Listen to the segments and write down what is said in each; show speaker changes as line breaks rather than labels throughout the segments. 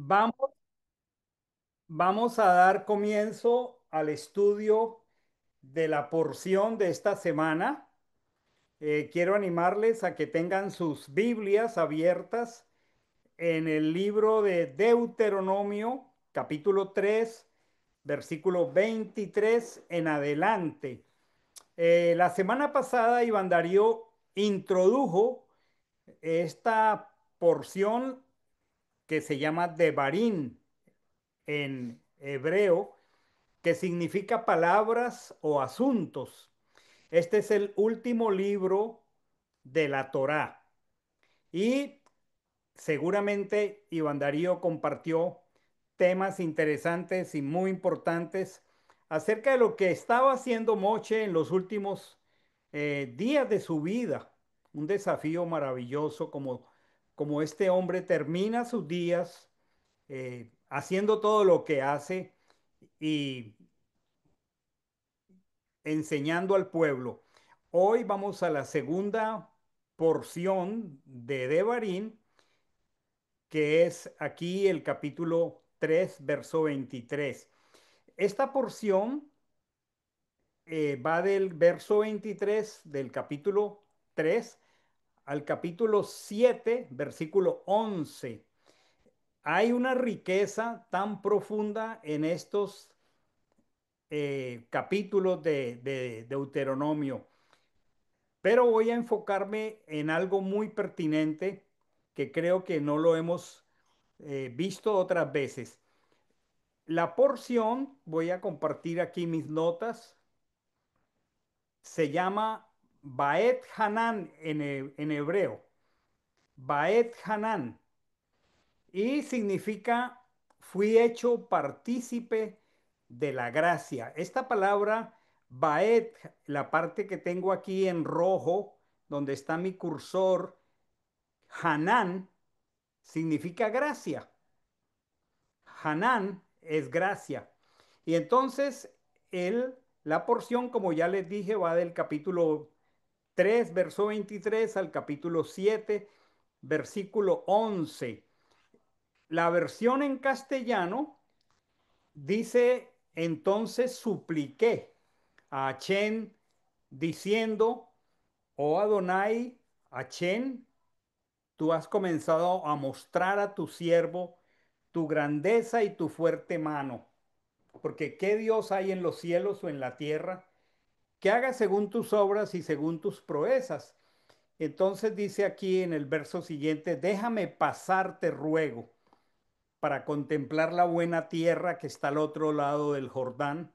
Vamos, vamos a dar comienzo al estudio de la porción de esta semana. Quiero animarles a que tengan sus Biblias abiertas en el libro de Deuteronomio, capítulo 3, versículo 23 en adelante. La semana pasada Iván Darío introdujo esta porción que se llama Devarim en hebreo, que significa palabras o asuntos. Este es el último libro de la Torá y seguramente Iván Darío compartió temas interesantes y muy importantes acerca de lo que estaba haciendo Moche en los últimos días de su vida. Un desafío maravilloso como este hombre termina sus días haciendo todo lo que hace y enseñando al pueblo. Hoy vamos a la segunda porción de Devarim, que es aquí el capítulo 3 verso 23. Esta porción va del verso 23 del capítulo 3 al capítulo 7 versículo 11. Hay una riqueza tan profunda en estos capítulos de Deuteronomio. Pero voy a enfocarme en algo muy pertinente que creo que no lo hemos visto otras veces. La porción, voy a compartir aquí mis notas, se llama Baet Hanan en hebreo. Baet Hanan. Y significa fui hecho partícipe de la gracia. Esta palabra Baet, la parte que tengo aquí en rojo, donde está mi cursor, Hanan significa gracia. Hanan es gracia. Y entonces la porción, como ya les dije, va del capítulo 3 verso 23 al capítulo 7 versículo 11. La versión en castellano dice, entonces supliqué a Achén diciendo, oh Adonai, Achén, tú has comenzado a mostrar a tu siervo tu grandeza y tu fuerte mano, porque ¿qué Dios hay en los cielos o en la tierra que haga según tus obras y según tus proezas? Entonces dice aquí en el verso siguiente, déjame pasar, te ruego, para contemplar la buena tierra que está al otro lado del Jordán,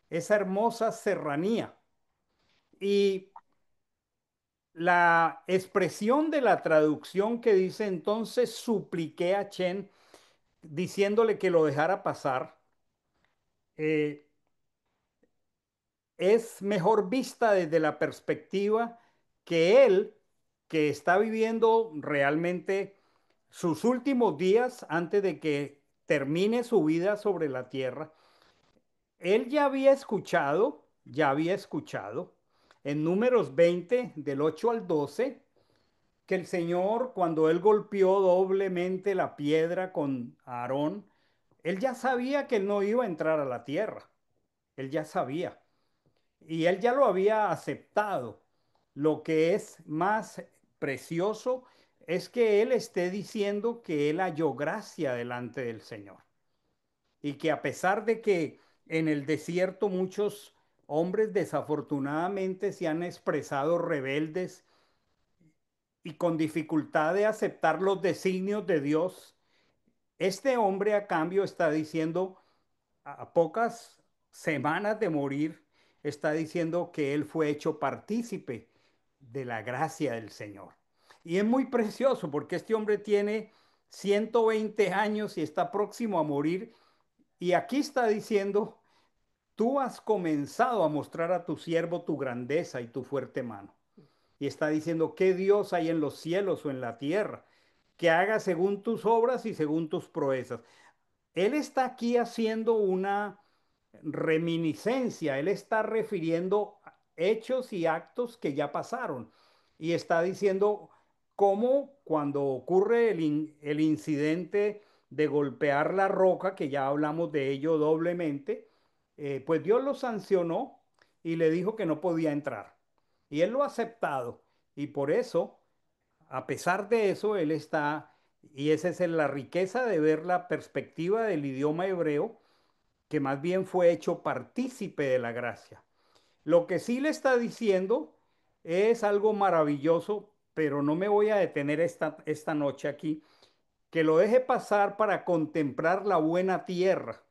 esa hermosa serranía. Y la expresión de la traducción que dice entonces supliqué a Chen diciéndole que lo dejara pasar, eh, es mejor vista desde la perspectiva que él, que está viviendo realmente sus últimos días antes de que termine su vida sobre la tierra, él ya había escuchado en Números 20, del 8 al 12, que el Señor, cuando él golpeó doblemente la piedra con Aarón, él ya sabía que él no iba a entrar a la tierra. Él ya sabía. Y él ya lo había aceptado. Lo que es más precioso es que él esté diciendo que él halló gracia delante del Señor. Y que a pesar de que en el desierto muchos hombres desafortunadamente se han expresado rebeldes y con dificultad de aceptar los designios de Dios, este hombre a cambio está diciendo, a pocas semanas de morir, está diciendo que él fue hecho partícipe de la gracia del Señor. Y es muy precioso porque este hombre tiene 120 años y está próximo a morir. Y aquí está diciendo, tú has comenzado a mostrar a tu siervo tu grandeza y tu fuerte mano. Y está diciendo, ¿qué Dios hay en los cielos o en la tierra que haga según tus obras y según tus proezas? Él está aquí haciendo una reminiscencia, él está refiriendo hechos y actos que ya pasaron y está diciendo cómo cuando ocurre el incidente de golpear la roca, que ya hablamos de ello doblemente, pues Dios lo sancionó y le dijo que no podía entrar. Y él lo ha aceptado. Y por eso, a pesar de eso, él está, y esa es la riqueza de ver la perspectiva del idioma hebreo, que más bien fue hecho partícipe de la gracia. Lo que sí le está diciendo es algo maravilloso, pero no me voy a detener esta noche aquí, que lo deje pasar para contemplar la buena tierra.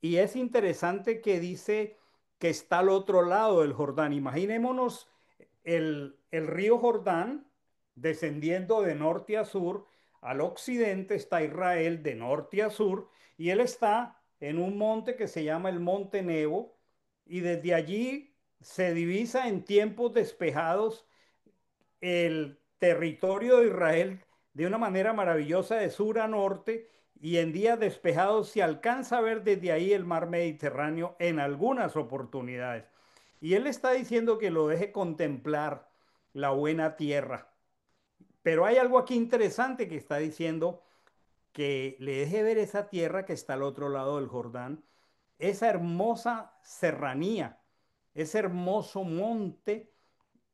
Y es interesante que dice que está al otro lado del Jordán. Imaginémonos el río Jordán descendiendo de norte a sur. Al occidente está Israel de norte a sur y él está en un monte que se llama el Monte Nebo y desde allí se divisa en tiempos despejados el territorio de Israel de una manera maravillosa de sur a norte y en días despejados se alcanza a ver desde ahí el mar Mediterráneo en algunas oportunidades. Y él está diciendo que lo deje contemplar la buena tierra. Pero hay algo aquí interesante que está diciendo que le deje ver esa tierra que está al otro lado del Jordán, esa hermosa serranía, ese hermoso monte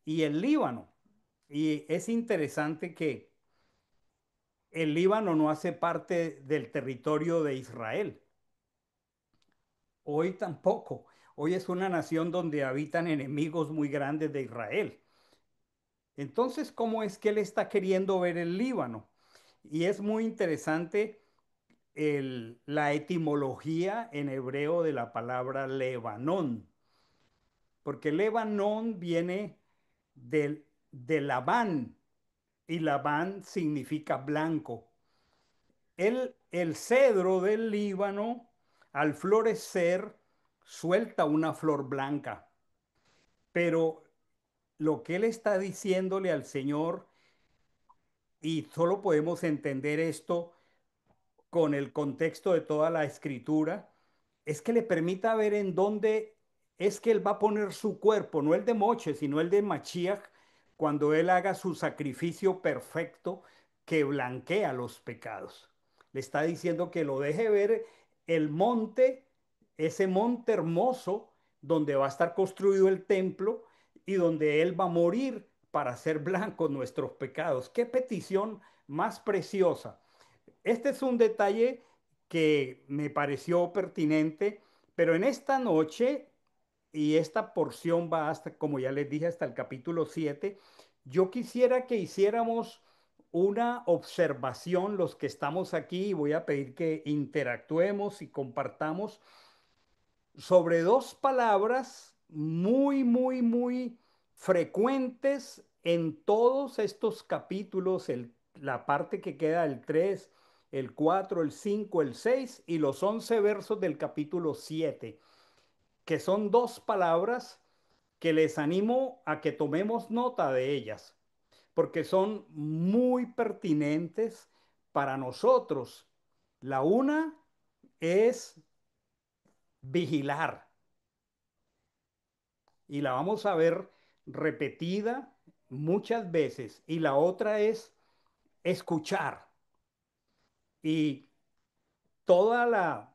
y el Líbano. Y es interesante que el Líbano no hace parte del territorio de Israel. Hoy tampoco. Hoy es una nación donde habitan enemigos muy grandes de Israel. Entonces, ¿cómo es que él está queriendo ver el Líbano? Y es muy interesante la etimología en hebreo de la palabra Lebanón, porque Lebanón viene de Labán y Labán significa blanco. El cedro del Líbano, al florecer, suelta una flor blanca, pero lo que él está diciéndole al Señor, y solo podemos entender esto con el contexto de toda la escritura, es que le permita ver en dónde es que él va a poner su cuerpo, no el de Moche, sino el de Machiach, cuando él haga su sacrificio perfecto que blanquea los pecados. Le está diciendo que lo deje ver el monte, ese monte hermoso donde va a estar construido el templo y donde él va a morir para hacer blancos nuestros pecados. Qué petición más preciosa. Este es un detalle que me pareció pertinente, pero en esta noche, y esta porción va hasta, como ya les dije, hasta el capítulo 7, yo quisiera que hiciéramos una observación los que estamos aquí y voy a pedir que interactuemos y compartamos sobre dos palabras muy frecuentes en todos estos capítulos, la parte que queda el 3, el 4, el 5, el 6 y los 11 versos del capítulo 7, que son dos palabras que les animo a que tomemos nota de ellas, porque son muy pertinentes para nosotros. La una es vigilar y la vamos a ver repetida muchas veces. Y la otra es escuchar. Y toda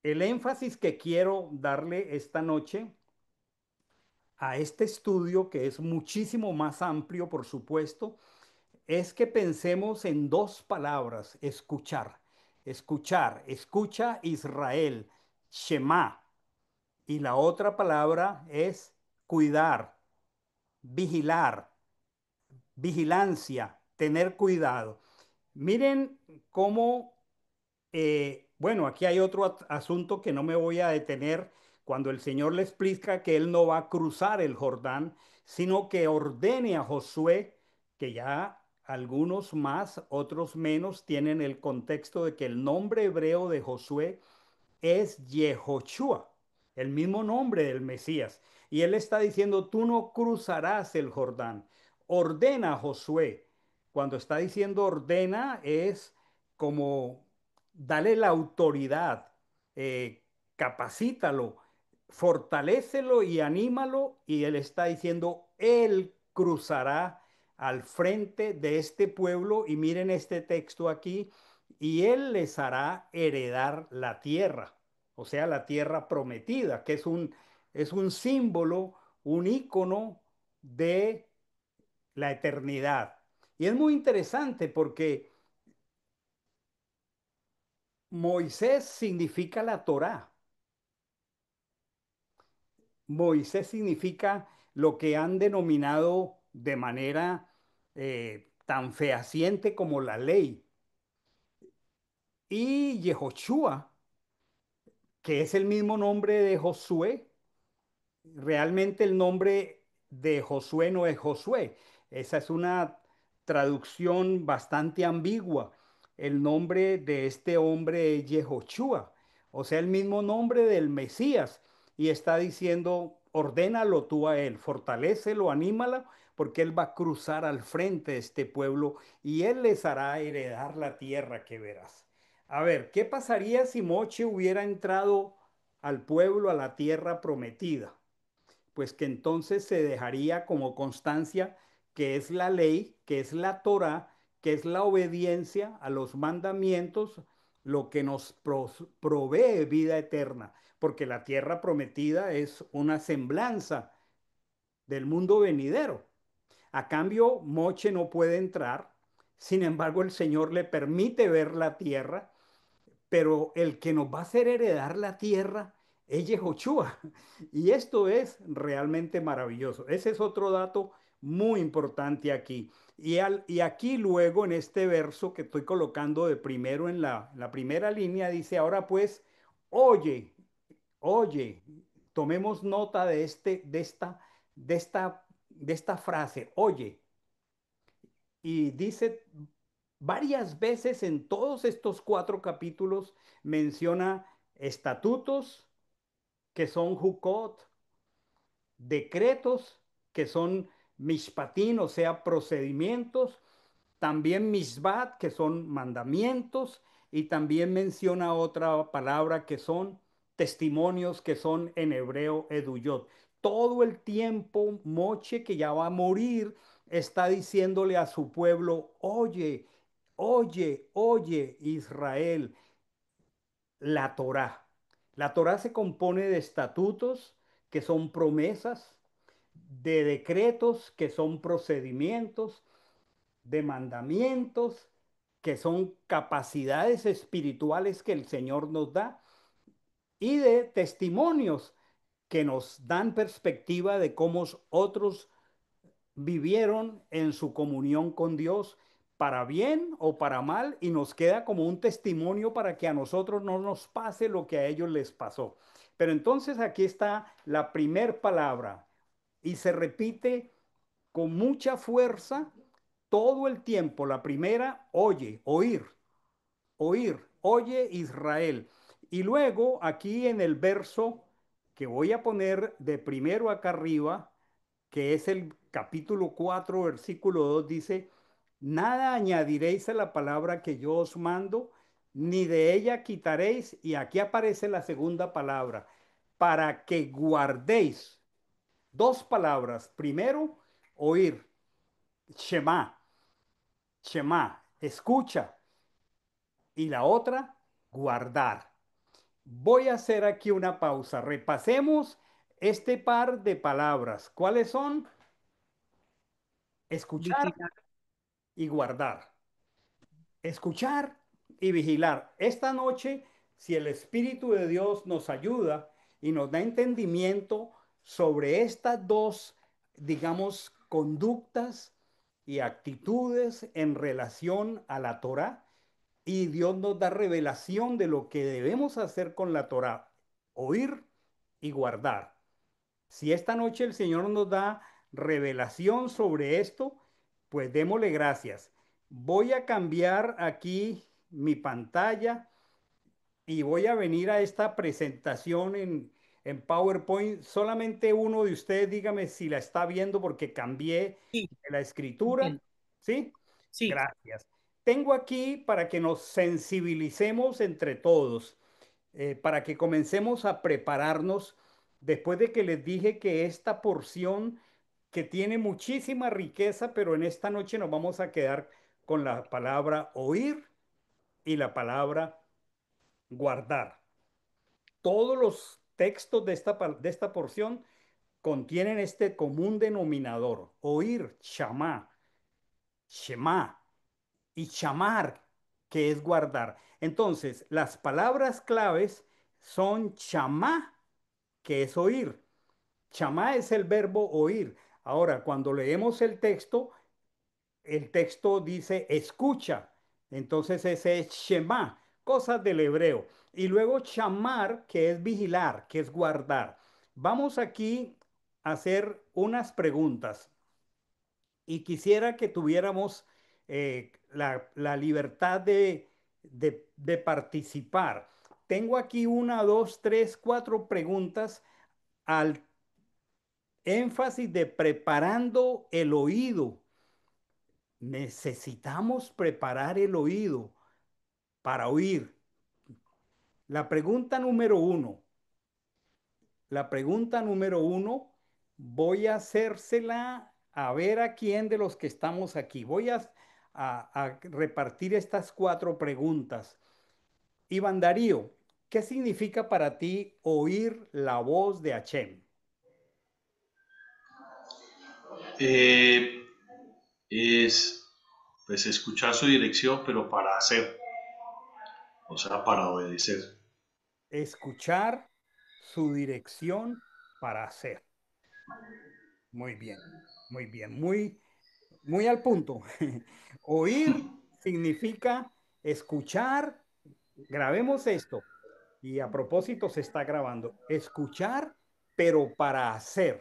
el énfasis que quiero darle esta noche a este estudio, que es muchísimo más amplio, por supuesto, es que pensemos en dos palabras, escuchar. Escuchar, escucha Israel, Shema. Y la otra palabra es cuidar, vigilar, vigilancia, tener cuidado. Miren cómo, bueno, aquí hay otro asunto que no me voy a detener cuando el Señor le explica que él no va a cruzar el Jordán, sino que ordene a Josué, que ya algunos más, otros menos, tienen el contexto de que el nombre hebreo de Josué es Yehoshua, el mismo nombre del Mesías. Y él está diciendo, tú no cruzarás el Jordán. Ordena a Josué. Cuando está diciendo ordena es como dale la autoridad, capacítalo, fortalécelo y anímalo. Y él está diciendo, él cruzará al frente de este pueblo y miren este texto aquí, y él les hará heredar la tierra, o sea, la tierra prometida, que es un símbolo, un ícono de la eternidad. Y es muy interesante porque Moisés significa la Torá. Moisés significa lo que han denominado de manera tan fehaciente como la ley. Y Yehoshua, que es el mismo nombre de Josué, realmente el nombre de Josué no es Josué. Esa es una traducción bastante ambigua. El nombre de este hombre es Yehoshua, o sea, el mismo nombre del Mesías. Y está diciendo, ordénalo tú a él, fortalécelo, anímalo, porque él va a cruzar al frente de este pueblo y él les hará heredar la tierra que verás. A ver, ¿qué pasaría si Moche hubiera entrado al pueblo a la tierra prometida? Pues que entonces se dejaría como constancia que es la ley, que es la Torá, que es la obediencia a los mandamientos, lo que nos provee vida eterna, porque la tierra prometida es una semblanza del mundo venidero. A cambio, Moche no puede entrar, sin embargo, el Señor le permite ver la tierra, pero el que nos va a hacer heredar la tierra es Yehoshua. Y esto es realmente maravilloso. Ese es otro dato muy importante aquí. Y aquí luego en este verso que estoy colocando de primero en la primera línea, dice, ahora pues, oye, oye, tomemos nota de esta frase, oye, y dice varias veces en todos estos cuatro capítulos menciona estatutos que son Jukot, decretos que son mishpatín, o sea, procedimientos, también misbat, que son mandamientos, y también menciona otra palabra que son testimonios, que son en hebreo eduyot. Todo el tiempo Moche, que ya va a morir, está diciéndole a su pueblo, oye, oye, oye, Israel, la Torá. La Torá se compone de estatutos, que son promesas, de decretos, que son procedimientos, de mandamientos, que son capacidades espirituales que el Señor nos da, y de testimonios que nos dan perspectiva de cómo otros vivieron en su comunión con Dios, para bien o para mal, y nos queda como un testimonio para que a nosotros no nos pase lo que a ellos les pasó. Pero entonces aquí está la primer palabra y se repite con mucha fuerza todo el tiempo. La primera, oye, oír, oír, oye Israel. Y luego aquí en el verso que voy a poner de primero acá arriba, que es el capítulo 4 versículo 2 dice, nada añadiréis a la palabra que yo os mando, ni de ella quitaréis. Y aquí aparece la segunda palabra, para que guardéis. Dos palabras. Primero, oír, Shema, Shema, escucha. Y la otra, guardar. Voy a hacer aquí una pausa. Repasemos este par de palabras. ¿Cuáles son? Escuchar
Vigilar.
y guardar. Escuchar y vigilar. Esta noche, si el Espíritu de Dios nos ayuda y nos da entendimiento sobre estas dos, digamos, conductas y actitudes en relación a la Torá, y Dios nos da revelación de lo que debemos hacer con la Torá, oír y guardar. Si esta noche el Señor nos da revelación sobre esto, pues démosle gracias. Voy a cambiar aquí mi pantalla y voy a venir a esta presentación en PowerPoint. Solamente uno de ustedes dígame si la está viendo porque cambié
Sí,
la escritura.
entiendo.
¿Sí?
Sí,
Gracias. Tengo aquí para que nos sensibilicemos entre todos, para que comencemos a prepararnos después de que les dije que esta porción que tiene muchísima riqueza, pero en esta noche nos vamos a quedar con la palabra oír y la palabra guardar. Todos los textos de de esta porción contienen este común denominador: oír, shamá, shema, y chamar, que es guardar. Entonces, las palabras claves son chamá, que es oír. Chamá es el verbo oír. Ahora, cuando leemos el texto dice escucha. Entonces ese es shema, cosas del hebreo. Y luego chamar, que es vigilar, que es guardar. Vamos aquí a hacer unas preguntas y quisiera que tuviéramos la libertad de participar. Tengo aquí una, dos, tres, cuatro preguntas al énfasis de preparando el oído. Necesitamos preparar el oído para oír. La pregunta número uno, la pregunta número uno, voy a hacérsela a ver a quién de los que estamos aquí. A repartir estas cuatro preguntas. Iván Darío, ¿qué significa para ti oír la voz de Hashem?
Eh, es pues escuchar su dirección, pero para hacer, o sea, para obedecer.
Escuchar su dirección para hacer. Muy bien, muy bien, muy al punto. Oír significa escuchar. Grabemos esto. Y a propósito se está grabando. Escuchar, pero para hacer.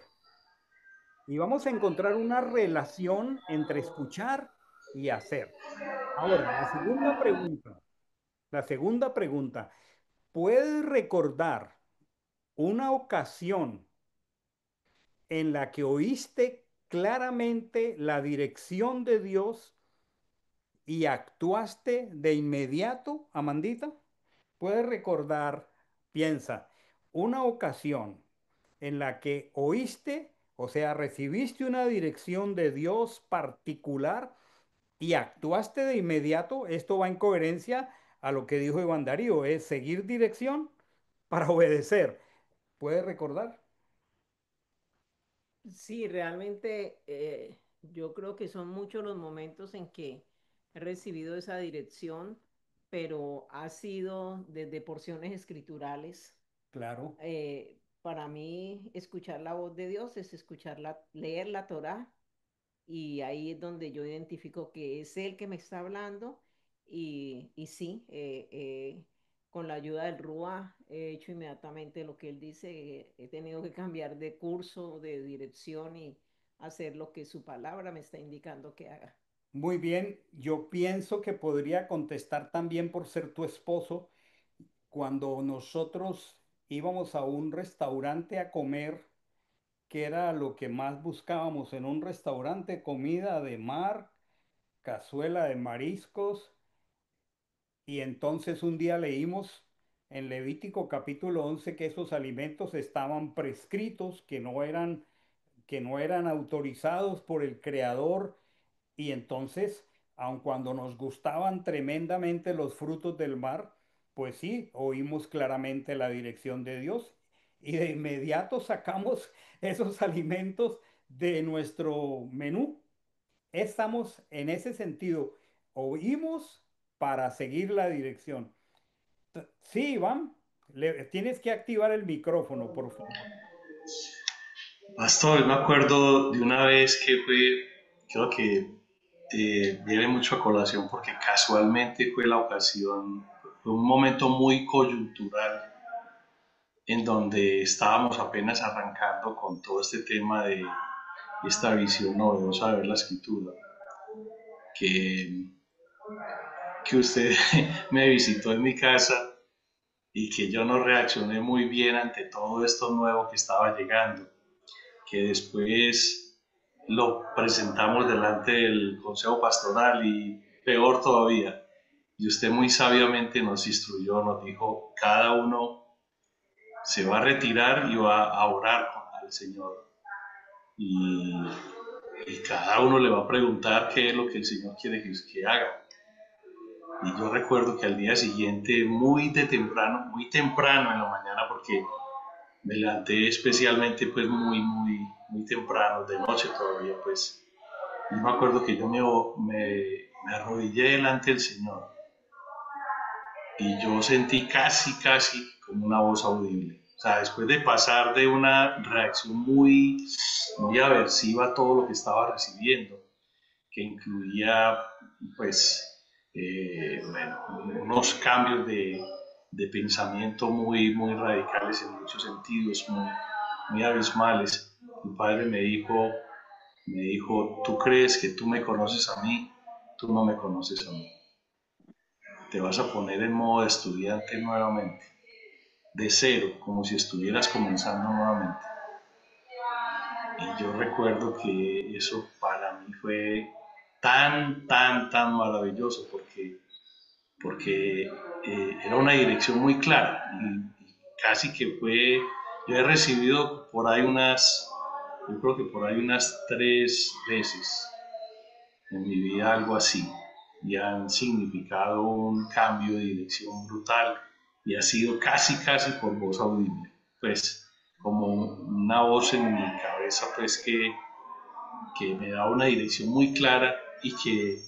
Y vamos a encontrar una relación entre escuchar y hacer. Ahora, la segunda pregunta, ¿puedes recordar una ocasión en la que oíste claramente la dirección de Dios y actuaste de inmediato, Amandita? ¿Puedes recordar, piensa, una ocasión en la que oíste, o sea, recibiste una dirección de Dios particular y actuaste de inmediato? Esto va en coherencia a lo que dijo Iván Darío, es seguir dirección para obedecer. ¿Puedes recordar?
Sí, realmente yo creo que son muchos los momentos en que he recibido esa dirección, pero ha sido desde porciones escriturales.
Claro.
Para mí, escuchar la voz de Dios es leer la Torá, y ahí es donde yo identifico que es Él que me está hablando. Y sí, con la ayuda del RUA he hecho inmediatamente lo que Él dice. He tenido que cambiar de curso, de dirección, y hacer lo que su palabra me está indicando que haga.
Muy bien, yo pienso que podría contestar también por ser tu esposo. Cuando nosotros íbamos a un restaurante a comer, que era lo que más buscábamos en un restaurante: comida de mar, cazuela de mariscos. Y entonces un día leímos en Levítico capítulo 11 que esos alimentos estaban prescritos, que no eran autorizados por el Creador. Y entonces, aun cuando nos gustaban tremendamente los frutos del mar, pues sí, oímos claramente la dirección de Dios y de inmediato sacamos esos alimentos de nuestro menú. Estamos en ese sentido, oímos para seguir la dirección. Sí, Iván, tienes que activar el micrófono, por favor.
Pastor, me acuerdo de una vez que fue, creo que viene mucho a colación porque casualmente fue la ocasión, fue un momento muy coyuntural en donde estábamos apenas arrancando con todo este tema de esta visión novedosa de ver la escritura, que, que usted me visitó en mi casa y que yo no reaccioné muy bien ante todo esto nuevo que estaba llegando, que después lo presentamos delante del Consejo Pastoral y peor todavía. Y usted muy sabiamente nos instruyó, nos dijo, cada uno se va a retirar y va a orar al Señor. y, y cada uno le va a preguntar qué es lo que el Señor quiere que haga. Y yo recuerdo que al día siguiente, muy temprano en la mañana, porque me levanté especialmente pues muy temprano, de noche todavía, pues. Y me acuerdo que yo me arrodillé delante del Señor y yo sentí casi como una voz audible. O sea, después de pasar de una reacción muy aversiva a todo lo que estaba recibiendo, que incluía pues bueno, unos cambios de pensamiento muy radicales en muchos sentidos, muy abismales. Mi padre me dijo, tú crees que tú me conoces a mí, tú no me conoces a mí. Te vas a poner en modo de estudiante nuevamente, de cero, como si estuvieras comenzando nuevamente. Y yo recuerdo que eso para mí fue tan maravilloso porque era una dirección muy clara y casi que fue, yo he recibido por ahí yo creo que por ahí unas 3 veces en mi vida algo así y han significado un cambio de dirección brutal y ha sido casi por voz audible, pues como una voz en mi cabeza pues que me da una dirección muy clara y que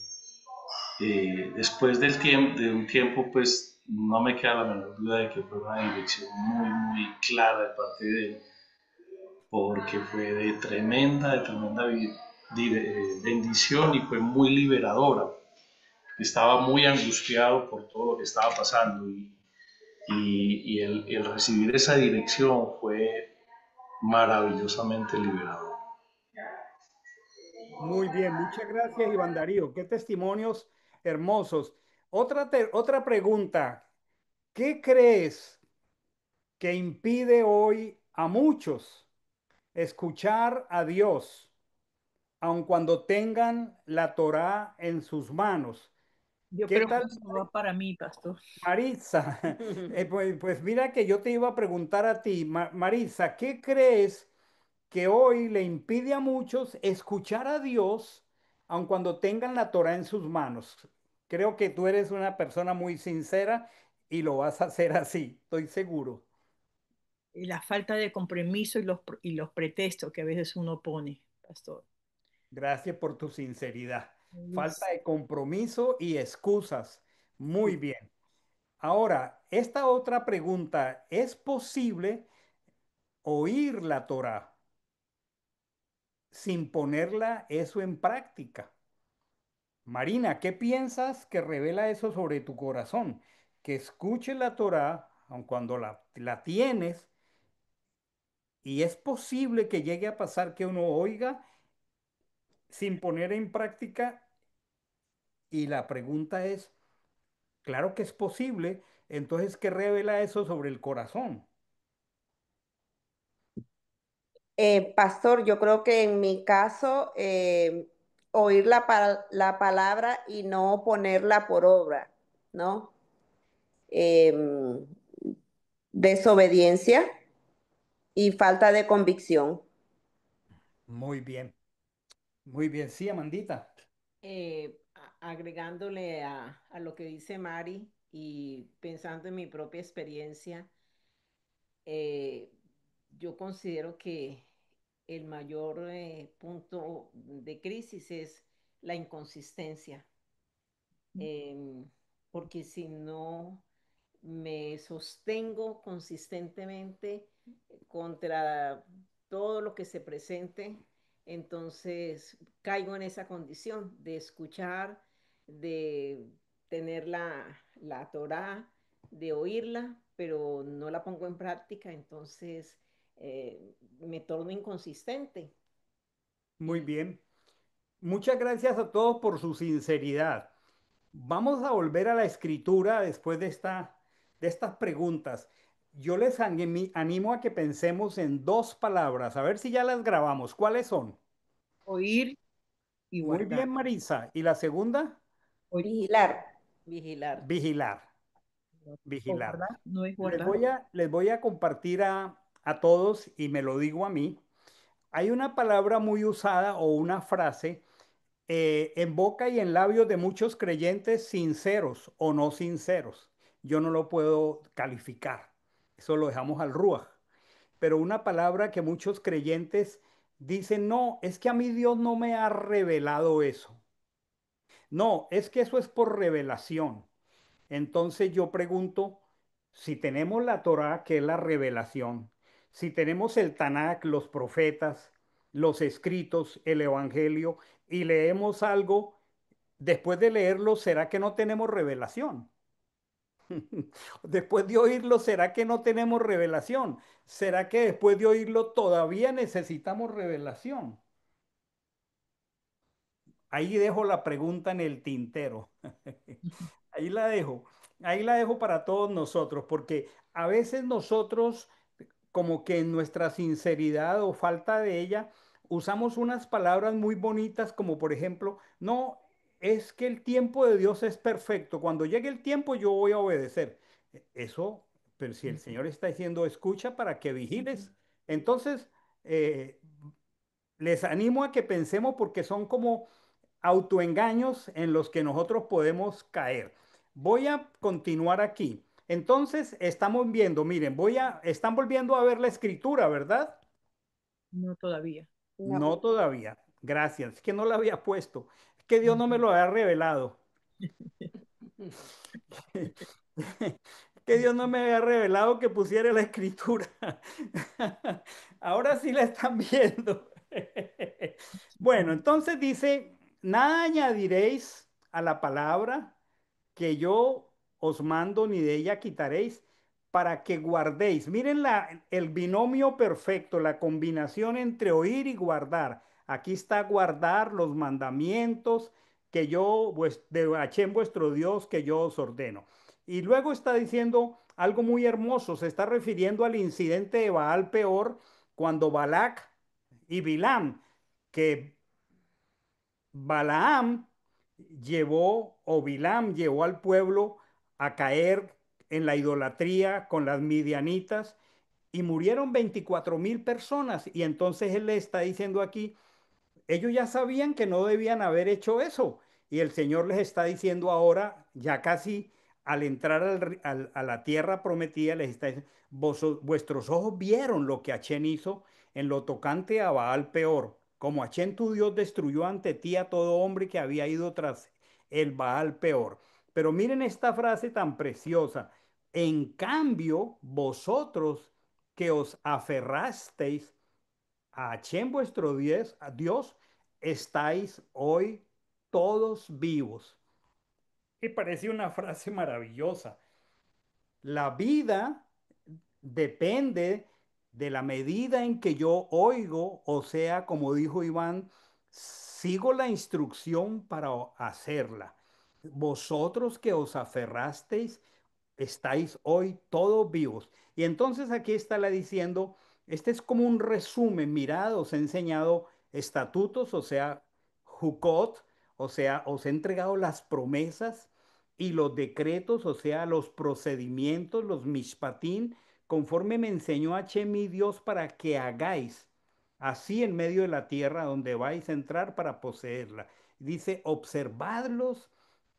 después de un tiempo, pues no me queda la menor duda de que fue una dirección muy clara de parte de él, porque fue de tremenda bendición y fue muy liberadora. Estaba muy angustiado por todo lo que estaba pasando y el recibir esa dirección fue maravillosamente liberador.
Muy bien, muchas gracias, Iván Darío. Qué testimonios hermosos. Otra pregunta. ¿Qué crees que impide hoy a muchos escuchar a Dios, aun cuando tengan la Torá en sus manos?
Yo
¿Qué
creo que
tal,
eso va para mí, pastor.
Marisa? Pues mira que yo te iba a preguntar a ti, Marisa, ¿qué crees que hoy le impide a muchos escuchar a Dios, aun cuando tengan la Torá en sus manos? Creo que tú eres una persona muy sincera y lo vas a hacer así, estoy seguro.
Y la falta de compromiso y los pretextos que a veces uno pone, pastor.
Gracias por tu sinceridad. Falta
Es-
de compromiso y excusas. Muy
sí.
bien. Ahora, esta otra pregunta, ¿es posible oír la Torá sin ponerla eso en práctica? Marina, ¿qué piensas que revela eso sobre tu corazón? Que escuches la Torá, aun cuando la tienes, y es posible que llegue a pasar que uno oiga sin poner en práctica, y la pregunta es, claro que es posible, entonces, ¿qué revela eso sobre el corazón?
Pastor, yo creo que en mi caso, oír la palabra y no ponerla por obra, ¿no? Em, Desobediencia y falta de convicción.
Muy bien, sí, Amandita.
Agregándole a lo que dice Mari y pensando en mi propia experiencia, eh, yo considero que el mayor punto de crisis es la inconsistencia, em, porque si no me sostengo consistentemente contra todo lo que se presente, entonces caigo en esa condición de escuchar, de tener la Torá, de oírla, pero no la pongo en práctica, entonces me torno inconsistente.
Muy
Y
bien. Muchas gracias a todos por su sinceridad. Vamos a volver a la escritura después de estas preguntas. Yo les animo a que pensemos en dos palabras, a ver si ya las grabamos. ¿Cuáles son?
Oír y
Muy
guardar.
bien, Marisa. ¿Y la segunda?
Oír
Vigilar.
vigilar.
Vigilar,
o
vigilar.
guardar no es
Les
guardar.
voy a, les voy a compartir a todos, y me lo digo a mí. hay una palabra muy usada o una frase en boca y en labios de muchos creyentes sinceros o no sinceros. Yo no lo puedo calificar. Eso lo dejamos al Ruach. Pero una palabra que muchos creyentes dicen, no, es que a mí Dios no me ha revelado eso. No, es que eso es por revelación. Entonces yo pregunto, si tenemos la Torá, que es la revelación, si tenemos el Tanakh, los profetas, los escritos, el Evangelio, y leemos algo, después de leerlo, ¿será que no tenemos revelación? Después de oírlo, ¿será que no tenemos revelación? ¿Será que después de oírlo todavía necesitamos revelación? Ahí dejo la pregunta en el tintero. Ahí la dejo. Ahí la dejo para todos nosotros, porque a veces nosotros, como que en nuestra sinceridad o falta de ella, usamos unas palabras muy bonitas como por ejemplo, no, es que el tiempo de Dios es perfecto. Cuando llegue el tiempo yo voy a obedecer. Eso, pero si el Señor está diciendo, escucha para que vigiles, entonces eh, les animo a que pensemos porque son como autoengaños en los que nosotros podemos caer. Voy a continuar aquí. Entonces, estamos viendo, miren, están volviendo a ver la escritura, ¿verdad?
No todavía.
No
No.
todavía. Gracias. Es que no la había puesto. Es que Dios no me
Ujú.
lo había revelado. Que Dios no me había revelado que pusiera la escritura. Ahora sí la están viendo. Bueno, entonces dice, nada añadiréis a la palabra que yo os mando, ni de ella quitaréis, para que guardéis. Miren el binomio perfecto, la combinación entre oír y guardar. Aquí está guardar los mandamientos que yo, de Hachem vuestro Dios, que yo os ordeno. Y luego está diciendo algo muy hermoso, se está refiriendo al incidente de Baal Peor, cuando Balac y Bilam, que Balaam llevó, o Bilam llevó al pueblo a caer en la idolatría con las midianitas y murieron 24.000 personas. Y entonces él le está diciendo aquí, ellos ya sabían que no debían haber hecho eso. Y el Señor les está diciendo ahora, ya casi al entrar a la tierra prometida, les está diciendo, vuestros ojos vieron lo que Achén hizo en lo tocante a Baal Peor. Como Achén tu Dios destruyó ante ti a todo hombre que había ido tras el Baal Peor. Pero miren esta frase tan preciosa. En cambio, vosotros que os aferrasteis a Hashem vuestro Dios, estáis hoy todos vivos. Me parece una frase maravillosa. La vida depende de la medida en que yo oigo, o sea, como dijo Iván, sigo la instrucción para hacerla. Vosotros que os aferrasteis estáis hoy todos vivos. Y entonces aquí está la diciendo, este es como un resumen, mirad, os he enseñado estatutos, o sea, Jukot, o sea, os he entregado las promesas y los decretos, o sea, los procedimientos, los mishpatín, conforme me enseñó Hashem mi Dios para que hagáis así en medio de la tierra donde vais a entrar para poseerla. Dice, observadlos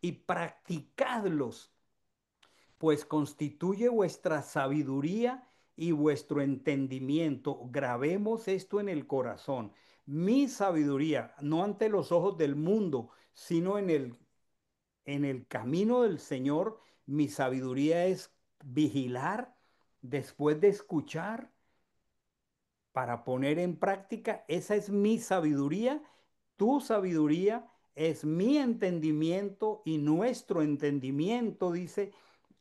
y practicadlos pues constituye vuestra sabiduría y vuestro entendimiento. Grabemos esto en el corazón. Mi sabiduría, no ante los ojos del mundo, sino en el camino del Señor, mi sabiduría es vigilar después de escuchar para poner en práctica. Esa es mi sabiduría. Tu sabiduría es mi entendimiento y nuestro entendimiento, dice,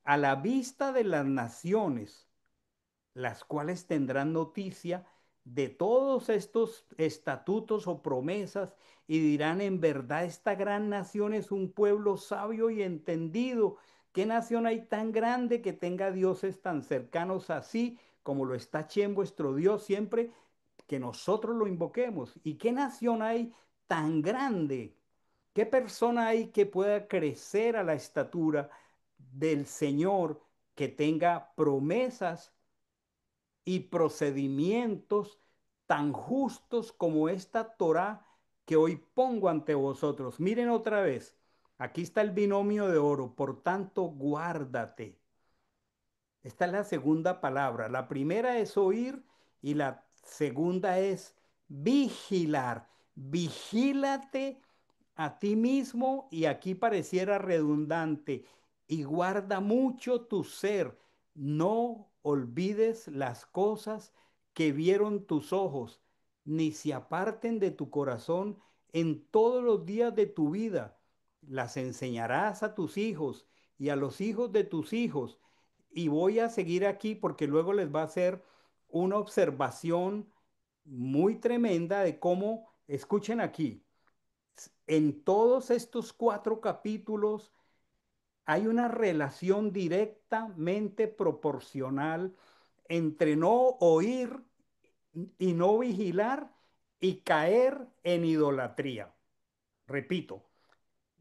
a la vista de las naciones, las cuales tendrán noticia de todos estos estatutos o promesas y dirán, en verdad esta gran nación es un pueblo sabio y entendido. ¿Qué nación hay tan grande que tenga dioses tan cercanos así como lo está Chem vuestro Dios siempre que nosotros lo invoquemos? ¿Y qué nación hay tan grande? ¿Qué persona hay que pueda crecer a la estatura del Señor, que tenga promesas y procedimientos tan justos como esta Torá que hoy pongo ante vosotros. Miren otra vez, aquí está el binomio de oro, por tanto, guárdate. Esta es la segunda palabra. La primera es oír y la segunda es vigilar. Vigílate a ti mismo, y aquí pareciera redundante, y guarda mucho tu ser. No olvides las cosas que vieron tus ojos, ni se aparten de tu corazón en todos los días de tu vida. Las enseñarás a tus hijos y a los hijos de tus hijos. Y voy a seguir aquí porque luego les va a hacer una observación muy tremenda de cómo, escuchen aquí, en todos estos 4 capítulos hay una relación directamente proporcional entre no oír y no vigilar y caer en idolatría. Repito,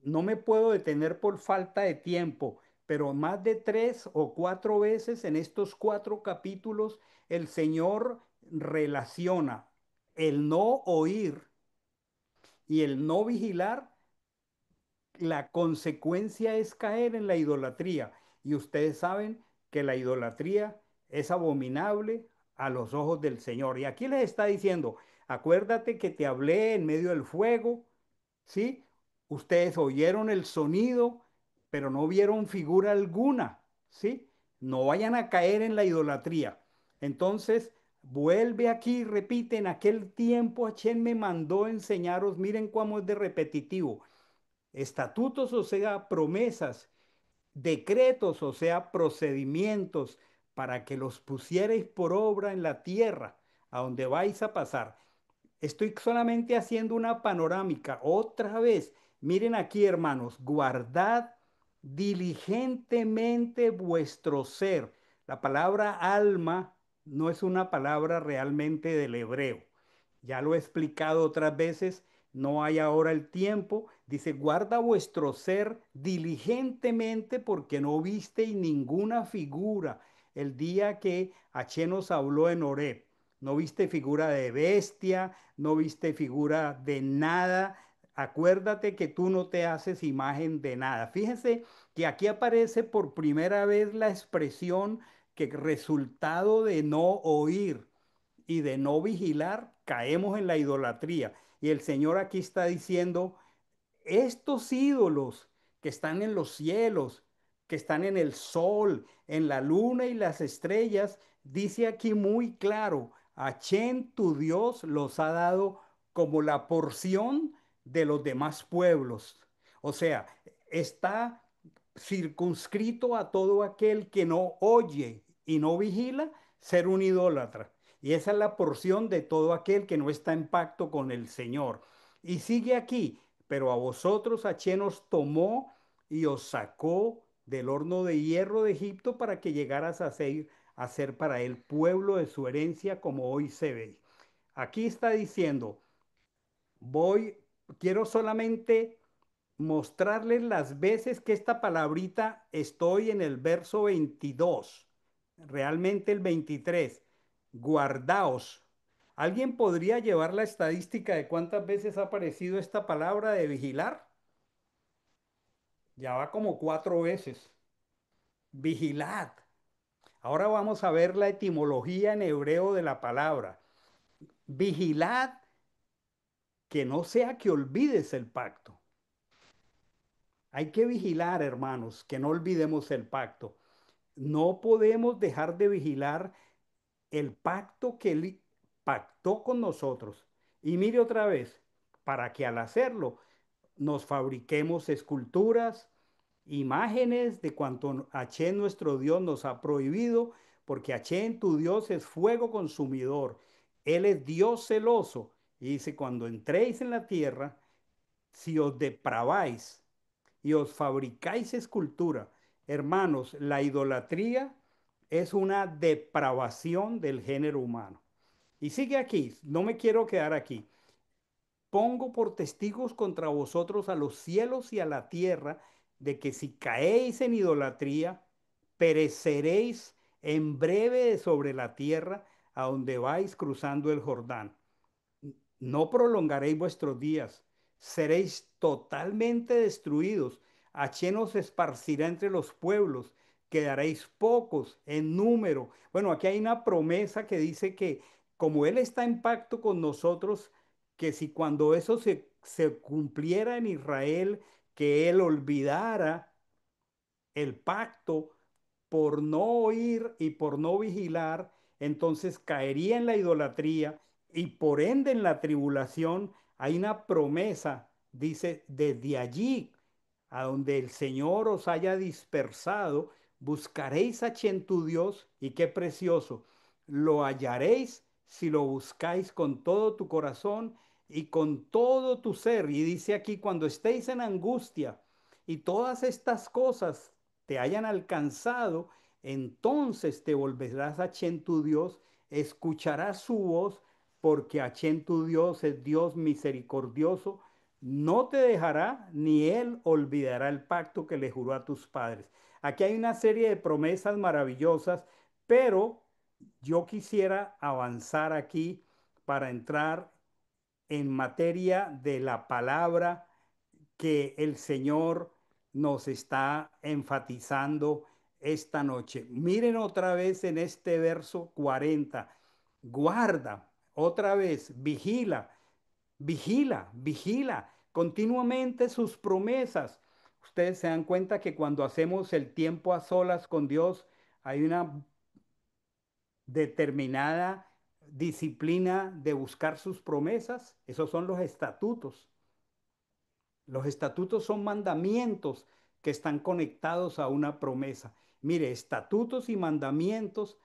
no me puedo detener por falta de tiempo, pero más de 3 o 4 veces en estos 4 capítulos el Señor relaciona el no oír y el no vigilar. La consecuencia es caer en la idolatría. Y ustedes saben que la idolatría es abominable a los ojos del Señor. Y aquí les está diciendo, acuérdate que te hablé en medio del fuego, ¿sí? Ustedes oyeron el sonido, pero no vieron figura alguna, ¿sí? No vayan a caer en la idolatría. Entonces, vuelve aquí, repite, en aquel tiempo Hashem me mandó enseñaros, miren cómo es de repetitivo, estatutos, o sea, promesas, decretos, o sea, procedimientos, para que los pusierais por obra en la tierra a donde vais a pasar. Estoy solamente haciendo una panorámica. Otra vez, miren aquí, hermanos, guardad diligentemente vuestro ser. La palabra alma no es una palabra realmente del hebreo. Ya lo he explicado otras veces, no hay ahora el tiempo. Dice, guarda vuestro ser diligentemente porque no visteis ninguna figura el día que H nos habló en Horeb. No viste figura de bestia, no viste figura de nada. Acuérdate que tú no te haces imagen de nada. Fíjense que aquí aparece por primera vez la expresión que resultado de no oír y de no vigilar, caemos en la idolatría. Y el Señor aquí está diciendo, estos ídolos que están en los cielos, que están en el sol, en la luna y las estrellas, dice aquí muy claro, Achén tu Dios los ha dado como la porción de los demás pueblos. O sea, está circunscrito a todo aquel que no oye y no vigila ser un idólatra. Y esa es la porción de todo aquel que no está en pacto con el Señor. Y sigue aquí, pero a vosotros H nos tomó y os sacó del horno de hierro de Egipto para que llegaras a ser para él pueblo de su herencia como hoy se ve. Aquí está diciendo, voy, quiero solamente mostrarles las veces que esta palabrita estoy en el verso 22, realmente el 23, guardaos. ¿Alguien podría llevar la estadística de cuántas veces ha aparecido esta palabra de vigilar? Ya va como 4 veces. Vigilad. Ahora vamos a ver la etimología en hebreo de la palabra. Vigilad, que no sea que olvides el pacto. Hay que vigilar, hermanos, que no olvidemos el pacto. No podemos dejar de vigilar el pacto que Él pactó con nosotros. Y mire otra vez, para que al hacerlo nos fabriquemos esculturas, imágenes de cuanto H nuestro Dios nos ha prohibido, porque H tu Dios es fuego consumidor. Él es Dios celoso. Y dice, cuando entréis en la tierra, si os depraváis y os fabricáis escultura, hermanos, la idolatría es una depravación del género humano. Y sigue aquí, no me quiero quedar aquí. Pongo por testigos contra vosotros a los cielos y a la tierra, de que si caéis en idolatría, pereceréis en breve de sobre la tierra, a donde vais cruzando el Jordán. No prolongaréis vuestros días, seréis totalmente destruidos. Achén os esparcirá entre los pueblos, quedaréis pocos en número. Bueno, aquí hay una promesa que dice que como Él está en pacto con nosotros, que si cuando eso se cumpliera en Israel, que Él olvidara el pacto por no oír y por no vigilar, entonces caería en la idolatría y por ende en la tribulación. Hay una promesa, dice, desde allí a donde el Señor os haya dispersado, buscaréis a Chen tu Dios, y qué precioso, lo hallaréis si lo buscáis con todo tu corazón y con todo tu ser. Y dice aquí, cuando estéis en angustia y todas estas cosas te hayan alcanzado, entonces te volverás a Chen tu Dios, escucharás su voz, porque Chen tu Dios es Dios misericordioso, no te dejará ni él olvidará el pacto que le juró a tus padres. Aquí hay una serie de promesas maravillosas, pero yo quisiera avanzar aquí para entrar en materia de la palabra que el Señor nos está enfatizando esta noche. Miren otra vez en este verso 40. Guarda, otra vez, vigila, vigila, vigila continuamente sus promesas. Ustedes se dan cuenta que cuando hacemos el tiempo a solas con Dios, hay una determinada disciplina de buscar sus promesas. Esos son los estatutos. Los estatutos son mandamientos que están conectados a una promesa. Mire, estatutos y mandamientos.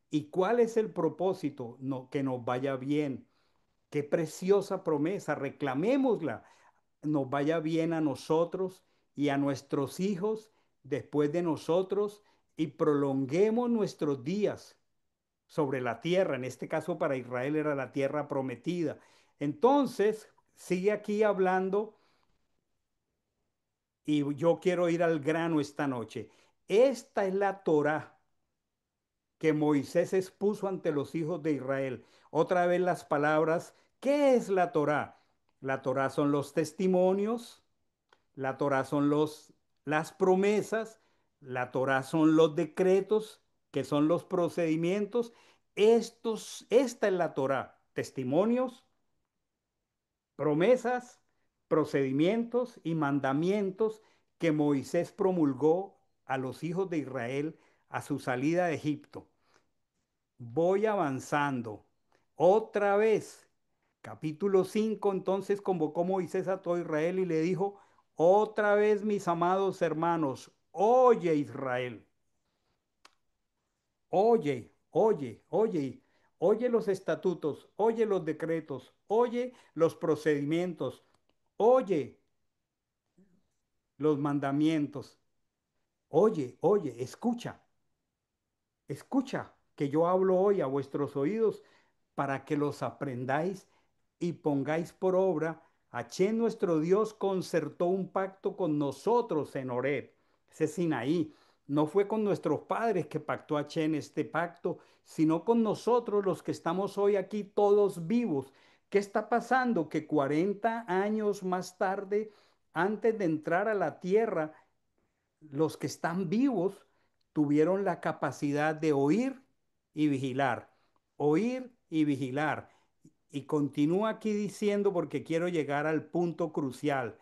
¿Y cuál es el propósito? No, que nos vaya bien. Qué preciosa promesa. Reclamémosla. Nos vaya bien a nosotros y a nuestros hijos después de nosotros, y prolonguemos nuestros días sobre la tierra. En este caso para Israel era la tierra prometida. Entonces, sigue aquí hablando. Y yo quiero ir al grano esta noche. Esta es la Torá que Moisés expuso ante los hijos de Israel. Otra vez las palabras, ¿qué es la Torá? La Torá son los testimonios, la Torá son las promesas, la Torá son los decretos, que son los procedimientos. Esta es la Torá, testimonios, promesas, procedimientos y mandamientos que Moisés promulgó a los hijos de Israel a su salida de Egipto. Voy avanzando. Otra vez, capítulo 5. Entonces convocó Moisés a todo Israel y le dijo, otra vez, mis amados hermanos, oye Israel, oye, oye, oye, oye los estatutos, oye los decretos, oye los procedimientos, oye los mandamientos. Oye, oye, escucha, escucha que yo hablo hoy a vuestros oídos para que los aprendáis y pongáis por obra. Hachén nuestro Dios concertó un pacto con nosotros en Horeb, ese Sinaí. No fue con nuestros padres que pactó Hachén este pacto, sino con nosotros los que estamos hoy aquí todos vivos. ¿Qué está pasando? Que 40 años más tarde, antes de entrar a la tierra, los que están vivos tuvieron la capacidad de oír y vigilar. Y continúa aquí diciendo, porque quiero llegar al punto crucial.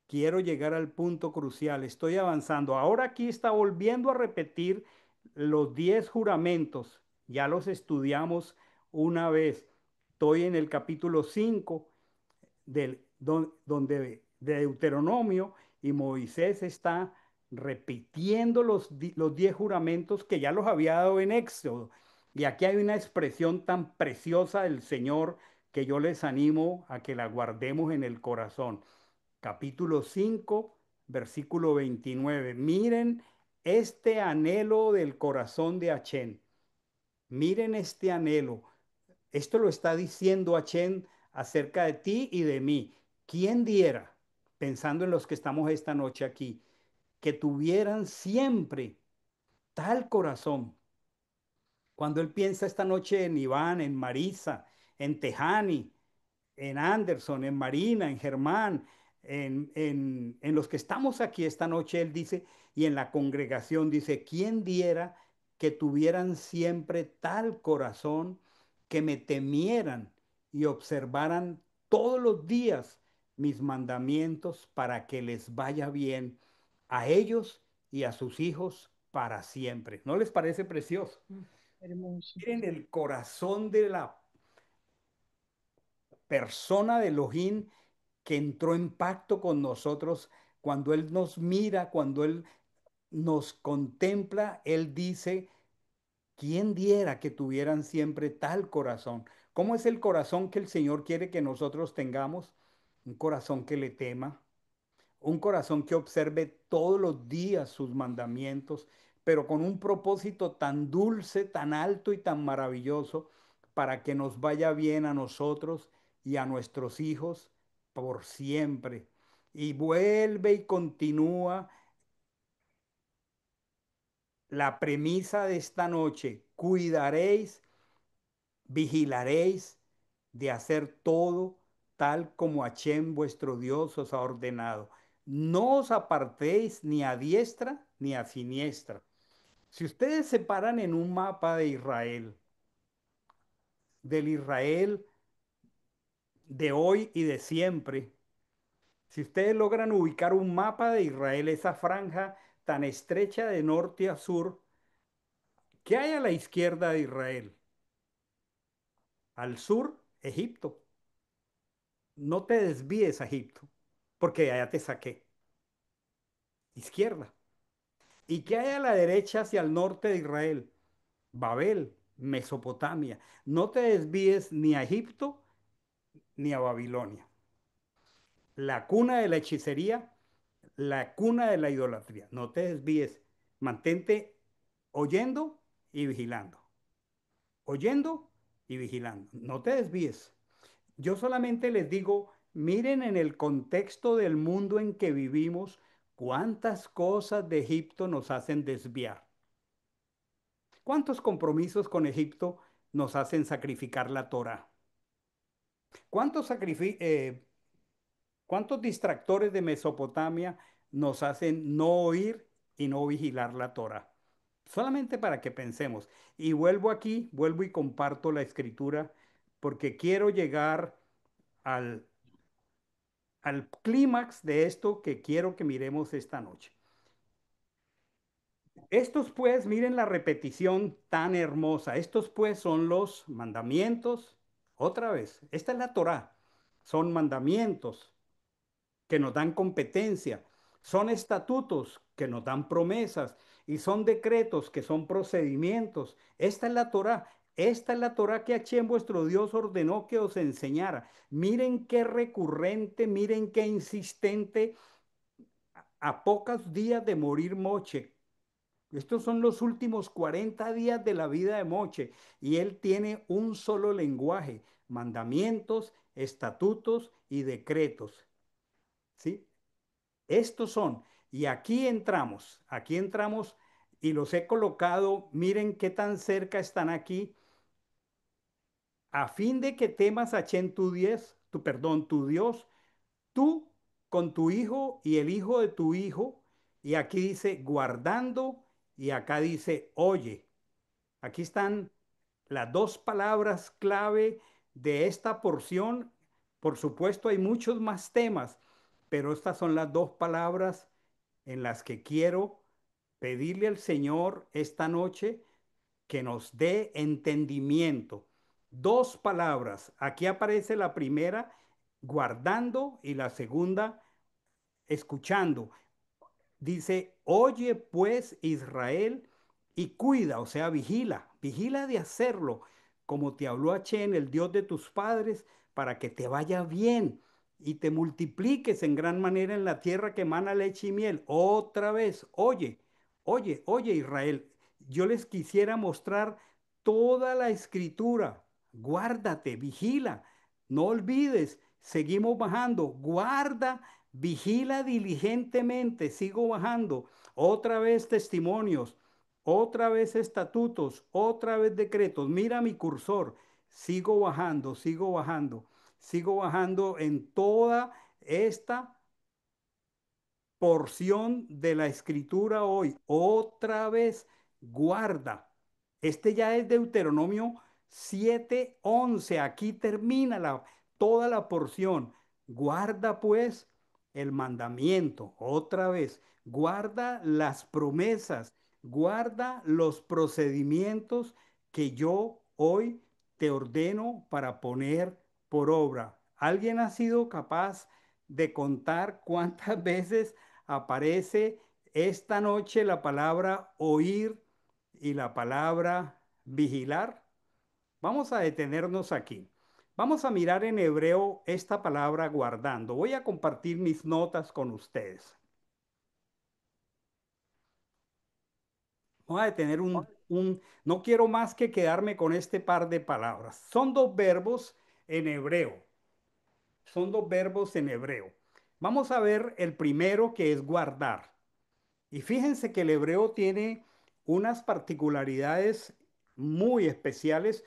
Quiero llegar al punto crucial. Estoy avanzando. Ahora aquí está volviendo a repetir los 10 juramentos. Ya los estudiamos una vez. Estoy en el capítulo 5 donde de Deuteronomio, y Moisés está repitiendo los 10 juramentos que ya los había dado en Éxodo. Y aquí hay una expresión tan preciosa del Señor que yo les animo a que la guardemos en el corazón. Capítulo 5, versículo 29. Miren este anhelo del corazón de Achén. Miren este anhelo. Esto lo está diciendo Achén acerca de ti y de mí. ¿Quién diera, pensando en los que estamos esta noche aquí, que tuvieran siempre tal corazón Cuando Él piensa esta noche en Iván, en Marisa, en Tejani, en Anderson, en Marina, en Germán, en los que estamos aquí esta noche, Él dice, y en la congregación dice, ¿quién diera que tuvieran siempre tal corazón que me temieran y observaran todos los días mis mandamientos para que les vaya bien a ellos y a sus hijos para siempre? ¿No les parece precioso?
Mm.
Hermoso.
Miren el corazón de la persona de Elohim que entró en pacto con nosotros, cuando Él nos mira, cuando Él nos contempla, Él dice, ¿quién diera que tuvieran siempre tal corazón? ¿Cómo es el corazón que el Señor quiere que nosotros tengamos? Un corazón que le tema, un corazón que observe todos los días sus mandamientos, pero con un propósito tan dulce, tan alto y tan maravilloso, para que nos vaya bien a nosotros y a nuestros hijos por siempre. Y vuelve y continúa la premisa de esta noche: cuidaréis, vigilaréis de hacer todo tal como Hashem vuestro Dios os ha ordenado. No os apartéis ni a diestra ni a siniestra. Si ustedes se paran en un mapa de Israel, del Israel de hoy y de siempre, si ustedes logran ubicar un mapa de Israel, esa franja tan estrecha de norte a sur, ¿qué hay a la izquierda de Israel? Al sur, Egipto. No te desvíes a Egipto, porque de allá te saqué. Izquierda. ¿Y qué hay a la derecha hacia el norte de Israel? Babel, Mesopotamia. No te desvíes ni a Egipto ni a Babilonia. La cuna de la hechicería, la cuna de la idolatría. No te desvíes. Mantente oyendo y vigilando. Oyendo y vigilando. No te desvíes. Yo solamente les digo, miren en el contexto del mundo en que vivimos, cuántas cosas de Egipto nos hacen desviar. ¿Cuántos compromisos con Egipto nos hacen sacrificar la Torá? ¿Cuántos distractores de Mesopotamia nos hacen no oír y no vigilar la Torá? Solamente para que pensemos. Y vuelvo aquí, vuelvo y comparto la escritura porque quiero llegar al al clímax de esto que quiero que miremos esta noche. Estos pues, miren la repetición tan hermosa. Estos pues son los mandamientos. Otra vez, esta es la Torá. Son mandamientos que nos dan competencia. Son estatutos que nos dan promesas y son decretos que son procedimientos. Esta es la Torá. Esta es la Torá que Hashem vuestro Dios ordenó que os enseñara. Miren qué recurrente, miren qué insistente a pocos días de morir Moche. Estos son los últimos 40 días de la vida de Moche y él tiene un solo lenguaje: mandamientos, estatutos y decretos. ¿Sí? Estos son. Y aquí entramos y los he colocado, miren qué tan cerca están aquí, a fin de que temas a Chen tu Dios, tú con tu hijo y el hijo de tu hijo, y aquí dice guardando, y acá dice oye. Aquí están las dos palabras clave de esta porción. Por supuesto, hay muchos más temas, pero estas son las dos palabras en las que quiero pedirle al Señor esta noche que nos dé entendimiento. Dos palabras. Aquí aparece la primera, guardando, y la segunda, escuchando. Dice, oye pues Israel y cuida, o sea, vigila, vigila de hacerlo, como te habló Hachén, el Dios de tus padres, para que te vaya bien y te multipliques en gran manera en la tierra que emana leche y miel. Otra vez, oye, oye, oye Israel, yo les quisiera mostrar toda la escritura. Guárdate, vigila, no olvides, seguimos bajando, guarda. Vigila diligentemente, sigo bajando. Otra vez testimonios. otra vez estatutos, otra vez decretos. Mira mi cursor, sigo bajando, sigo bajando, sigo bajando en toda esta porción de la escritura hoy. Otra vez, guarda. Este ya es Deuteronomio 7:11. Aquí termina toda la porción. Guarda pues el mandamiento. Otra vez, guarda las promesas. Guarda los procedimientos que yo hoy te ordeno para poner por obra. ¿Alguien ha sido capaz de contar cuántas veces aparece esta noche la palabra oír y la palabra vigilar? Vamos a detenernos aquí. Vamos a mirar en hebreo esta palabra guardando. Voy a compartir mis notas con ustedes. Vamos a detener no quiero más que quedarme con este par de palabras. Son dos verbos en hebreo. Son dos verbos en hebreo. Vamos a ver el primero, que es guardar. Y fíjense que el hebreo tiene unas particularidades muy especiales,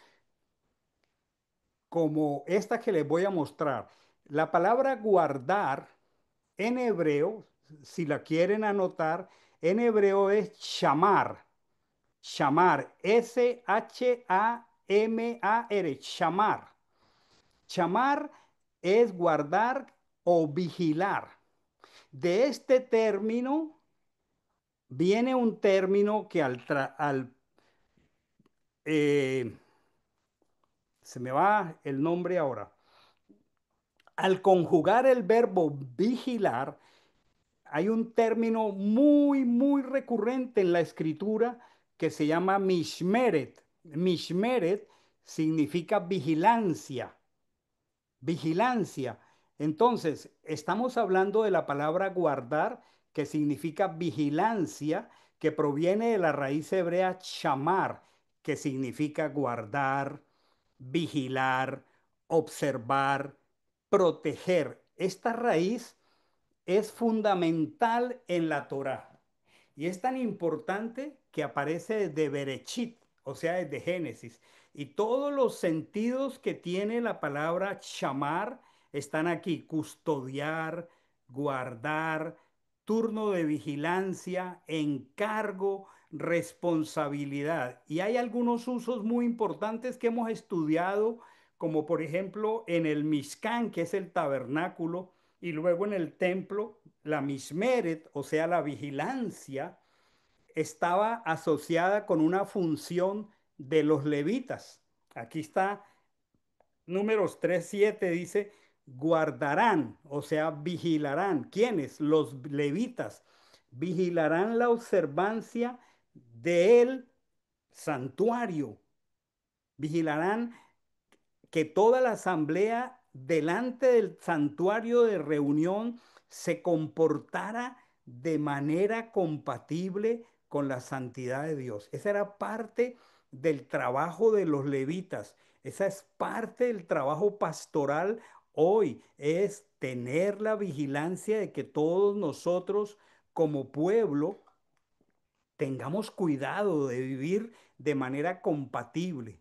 como esta que les voy a mostrar. La palabra guardar en hebreo, si la quieren anotar, en hebreo es shamar. Shamar, Shamar, shamar. Shamar es guardar o vigilar. De este término viene un término que eh, se me va el nombre ahora. Al conjugar el verbo vigilar, hay un término muy, muy recurrente en la escritura que se llama mishmeret. Mishmeret significa vigilancia, vigilancia. Entonces, estamos hablando de la palabra guardar, que significa vigilancia, que proviene de la raíz hebrea shamar, que significa guardar, vigilar, observar, proteger. Esta raíz es fundamental en la Torá. Y es tan importante que aparece desde Berechit, o sea, desde Génesis. Y todos los sentidos que tiene la palabra shamar están aquí: custodiar, guardar, turno de vigilancia, encargo, responsabilidad. Y hay algunos usos muy importantes que hemos estudiado, como por ejemplo en el Mishkan, que es el tabernáculo, y luego en el templo, la mismeret, o sea, la vigilancia, estaba asociada con una función de los levitas. Aquí está, Números 3:7 dice, guardarán, o sea, vigilarán. ¿Quiénes? Los levitas. Vigilarán la observancia del santuario. Vigilarán que toda la asamblea delante del santuario de reunión se comportara de manera compatible con la santidad de Dios. Esa era parte del trabajo de los levitas. Esa es parte del trabajo pastoral hoy, es tener la vigilancia de que todos nosotros como pueblo tengamos cuidado de vivir de manera compatible.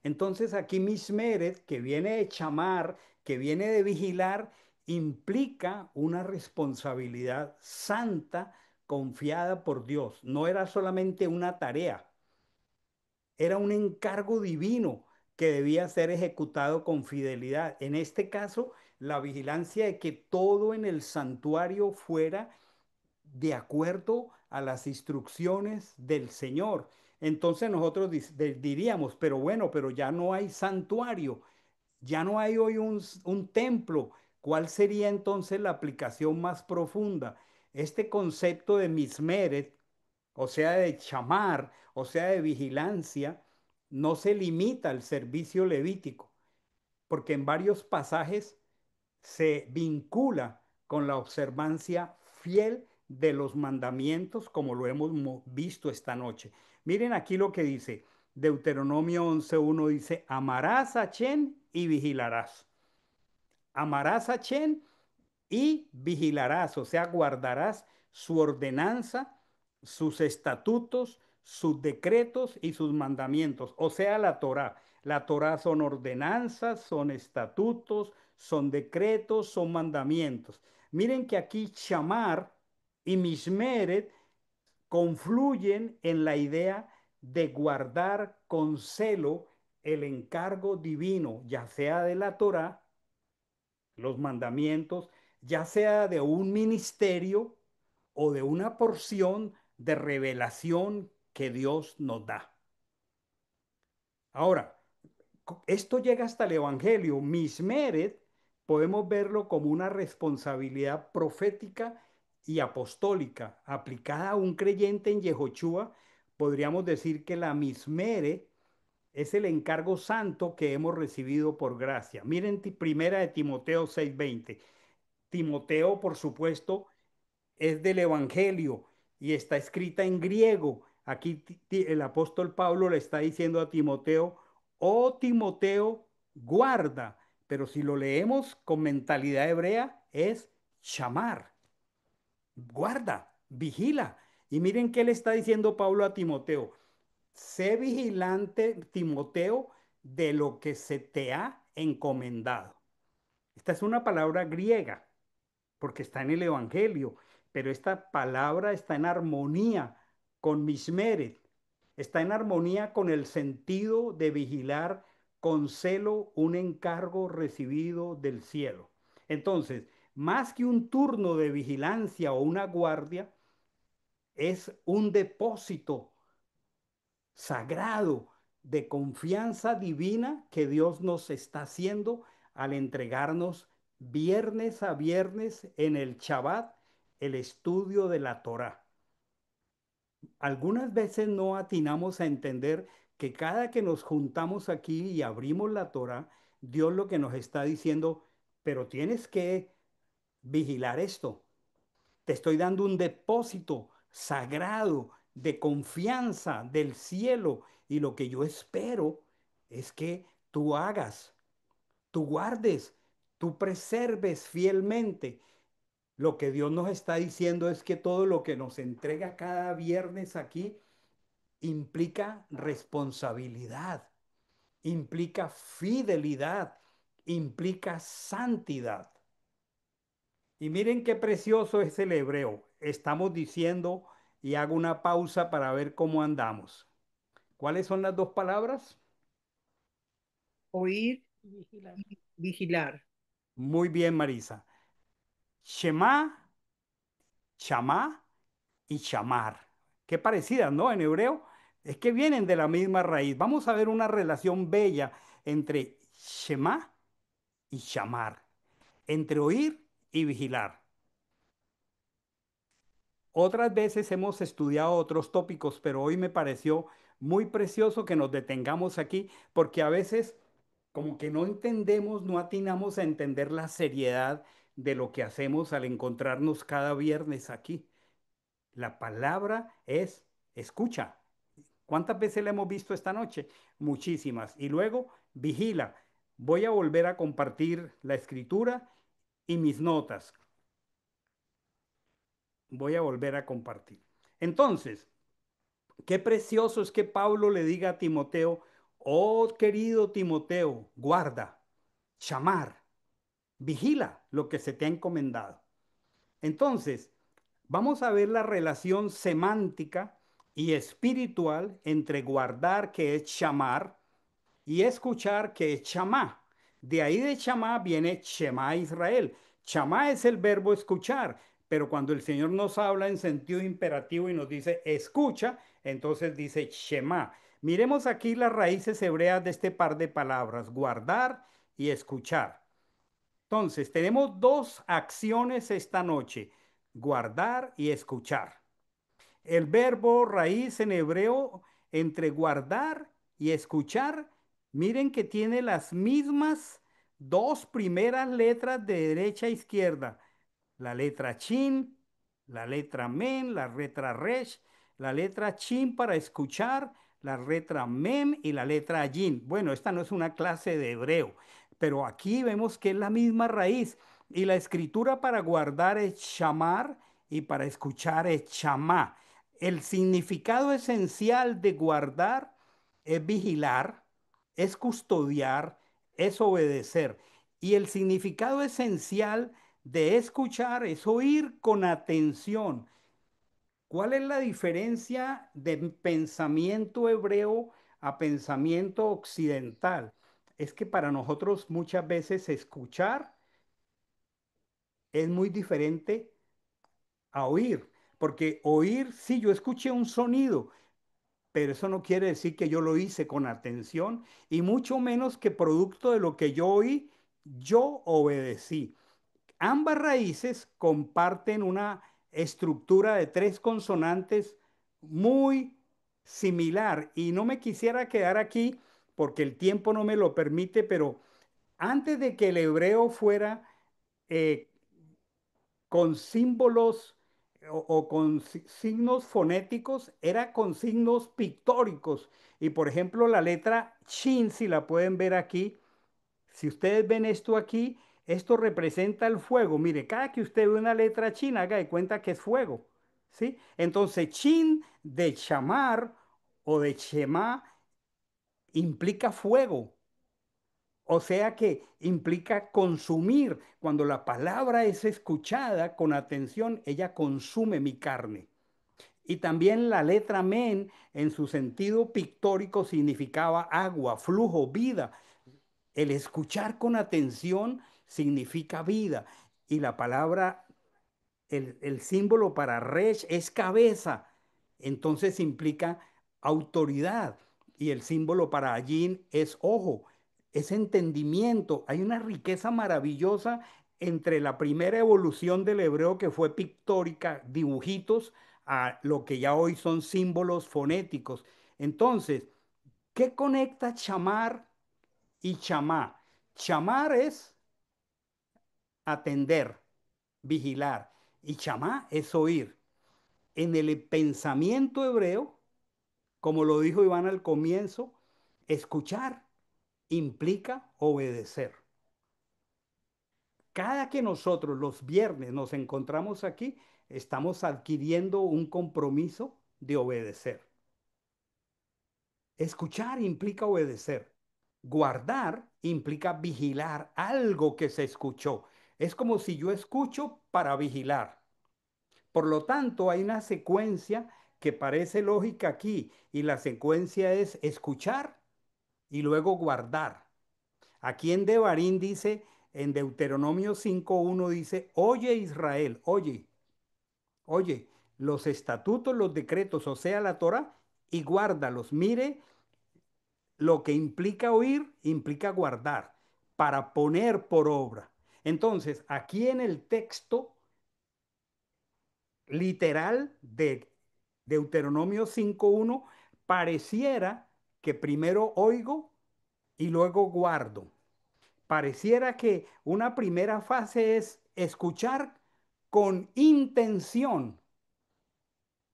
Entonces aquí Mishmeret, que viene de chamar, que viene de vigilar, implica una responsabilidad santa confiada por Dios. No era solamente una tarea, era un encargo divino que debía ser ejecutado con fidelidad. En este caso, la vigilancia de que todo en el santuario fuera de acuerdo a las instrucciones del Señor. Entonces nosotros diríamos, pero bueno, pero ya no hay santuario, ya no hay hoy un templo. ¿Cuál sería entonces la aplicación más profunda? Este concepto de mismeret, o sea, de chamar, o sea, de vigilancia, no se limita al servicio levítico, porque en varios pasajes se vincula con la observancia fiel de los mandamientos, como lo hemos visto esta noche. Miren aquí lo que dice Deuteronomio 11:1, dice, amarás a Chen y vigilarás. Amarás a Chen y vigilarás, o sea, guardarás su ordenanza, sus estatutos, sus decretos y sus mandamientos, o sea, la Torá. La Torá son ordenanzas, son estatutos, son decretos, son mandamientos. Miren que aquí chamar y mismeret confluyen en la idea de guardar con celo el encargo divino, ya sea de la Torá, los mandamientos, ya sea de un ministerio o de una porción de revelación que Dios nos da. Ahora, esto llega hasta el Evangelio. Mismeret podemos verlo como una responsabilidad profética y apostólica aplicada a un creyente en Yehoshua. Podríamos decir que la mismere es el encargo santo que hemos recibido por gracia. Miren primera de Timoteo 6:20. Timoteo, por supuesto, es del Evangelio y está escrita en griego. Aquí el apóstol Pablo le está diciendo a Timoteo, oh Timoteo, guarda, pero si lo leemos con mentalidad hebrea es chamar, guarda, vigila. Y miren qué le está diciendo Pablo a Timoteo, sé vigilante, Timoteo, de lo que se te ha encomendado. Esta es una palabra griega porque está en el Evangelio, pero esta palabra está en armonía con mismeret, está en armonía con el sentido de vigilar con celo un encargo recibido del cielo. Entonces, más que un turno de vigilancia o una guardia, es un depósito sagrado de confianza divina que Dios nos está haciendo al entregarnos viernes a viernes en el Shabbat el estudio de la Torá. Algunas veces no atinamos a entender que cada que nos juntamos aquí y abrimos la Torá, Dios lo que nos está diciendo, pero tienes que vigilar esto. Te estoy dando un depósito sagrado de confianza del cielo y lo que yo espero es que tú hagas, tú guardes, tú preserves fielmente. Lo que Dios nos está diciendo es que todo lo que nos entrega cada viernes aquí implica responsabilidad, implica fidelidad, implica santidad. Y miren qué precioso es el hebreo. Estamos diciendo, y hago una pausa para ver cómo andamos. ¿Cuáles son las dos palabras?
Oír
Vigilar.
y vigilar.
Muy bien, Marisa. Shema, chamá y chamar. Qué parecidas, ¿no? En hebreo es que vienen de la misma raíz. Vamos a ver una relación bella entre Shema y chamar, entre oír y vigilar. Otras veces hemos estudiado otros tópicos, pero hoy me pareció muy precioso que nos detengamos aquí, porque a veces como que no entendemos, no atinamos a entender la seriedad de lo que hacemos al encontrarnos cada viernes aquí. La palabra es escucha. ¿Cuántas veces la hemos visto esta noche? Muchísimas. Y luego, vigila. Voy a volver a compartir la escritura y mis notas. Voy a volver a compartir. Entonces, qué precioso es que Pablo le diga a Timoteo, oh querido Timoteo, guarda, chamar, vigila lo que se te ha encomendado. Entonces, vamos a ver la relación semántica y espiritual entre guardar, que es chamar, y escuchar, que es chamá. De ahí de chamá viene Shema Israel. Chamá es el verbo escuchar, pero cuando el Señor nos habla en sentido imperativo y nos dice escucha, entonces dice Shema. Miremos aquí las raíces hebreas de este par de palabras, guardar y escuchar. Entonces, tenemos dos acciones esta noche, guardar y escuchar. El verbo raíz en hebreo entre guardar y escuchar, miren que tiene las mismas dos primeras letras de derecha a izquierda. La letra chin, la letra men, la letra resh, la letra chin para escuchar, la letra mem y la letra yin. Bueno, esta no es una clase de hebreo, pero aquí vemos que es la misma raíz. Y la escritura para guardar es shamar y para escuchar es chamá. el significado esencial de guardar es vigilar, es custodiar, es obedecer. Y el significado esencial de escuchar es oír con atención. ¿Cuál es la diferencia de pensamiento hebreo a pensamiento occidental? Es que para nosotros muchas veces escuchar es muy diferente a oír, porque oír, sí, yo escuché un sonido, pero eso no quiere decir que yo lo hice con atención y mucho menos que producto de lo que yo oí, yo obedecí. Ambas raíces comparten una estructura de tres consonantes muy similar y no me quisiera quedar aquí porque el tiempo no me lo permite, pero antes de que el hebreo fuera eh, con símbolos o con signos fonéticos, era con signos pictóricos. Y por ejemplo, la letra Shin, si la pueden ver aquí, si ustedes ven esto aquí, esto representa el fuego. Mire, cada que usted ve una letra china, haga de cuenta que es fuego. ¿Sí? Entonces, Chin de chamar o de chema implica fuego. O sea que implica consumir. Cuando la palabra es escuchada con atención, ella consume mi carne. Y también la letra men en su sentido pictórico significaba agua, flujo, vida. El escuchar con atención significa vida. Y la palabra, el símbolo para Resh es cabeza. Entonces implica autoridad. Y el símbolo para Allín es ojo, es entendimiento. Hay una riqueza maravillosa entre la primera evolución del hebreo que fue pictórica, dibujitos, a lo que ya hoy son símbolos fonéticos. Entonces, ¿qué conecta chamar y chamá? Chamar es atender, vigilar, y chamá es oír. En el pensamiento hebreo, como lo dijo Iván al comienzo, escuchar implica obedecer. Cada que nosotros los viernes nos encontramos aquí, estamos adquiriendo un compromiso de obedecer. Escuchar implica obedecer. Guardar implica vigilar algo que se escuchó. Es como si yo escucho para vigilar. Por lo tanto, hay una secuencia que parece lógica aquí y la secuencia es escuchar y luego guardar. Aquí en Devarim dice, en Deuteronomio 5:1 dice, oye Israel, oye, oye, los estatutos, los decretos, o sea, la Torah, y guárdalos. Mire, lo que implica oír, implica guardar, para poner por obra. Entonces, aquí en el texto literal de Deuteronomio 5:1, pareciera que primero oigo y luego guardo. Pareciera que una primera fase es escuchar con intención,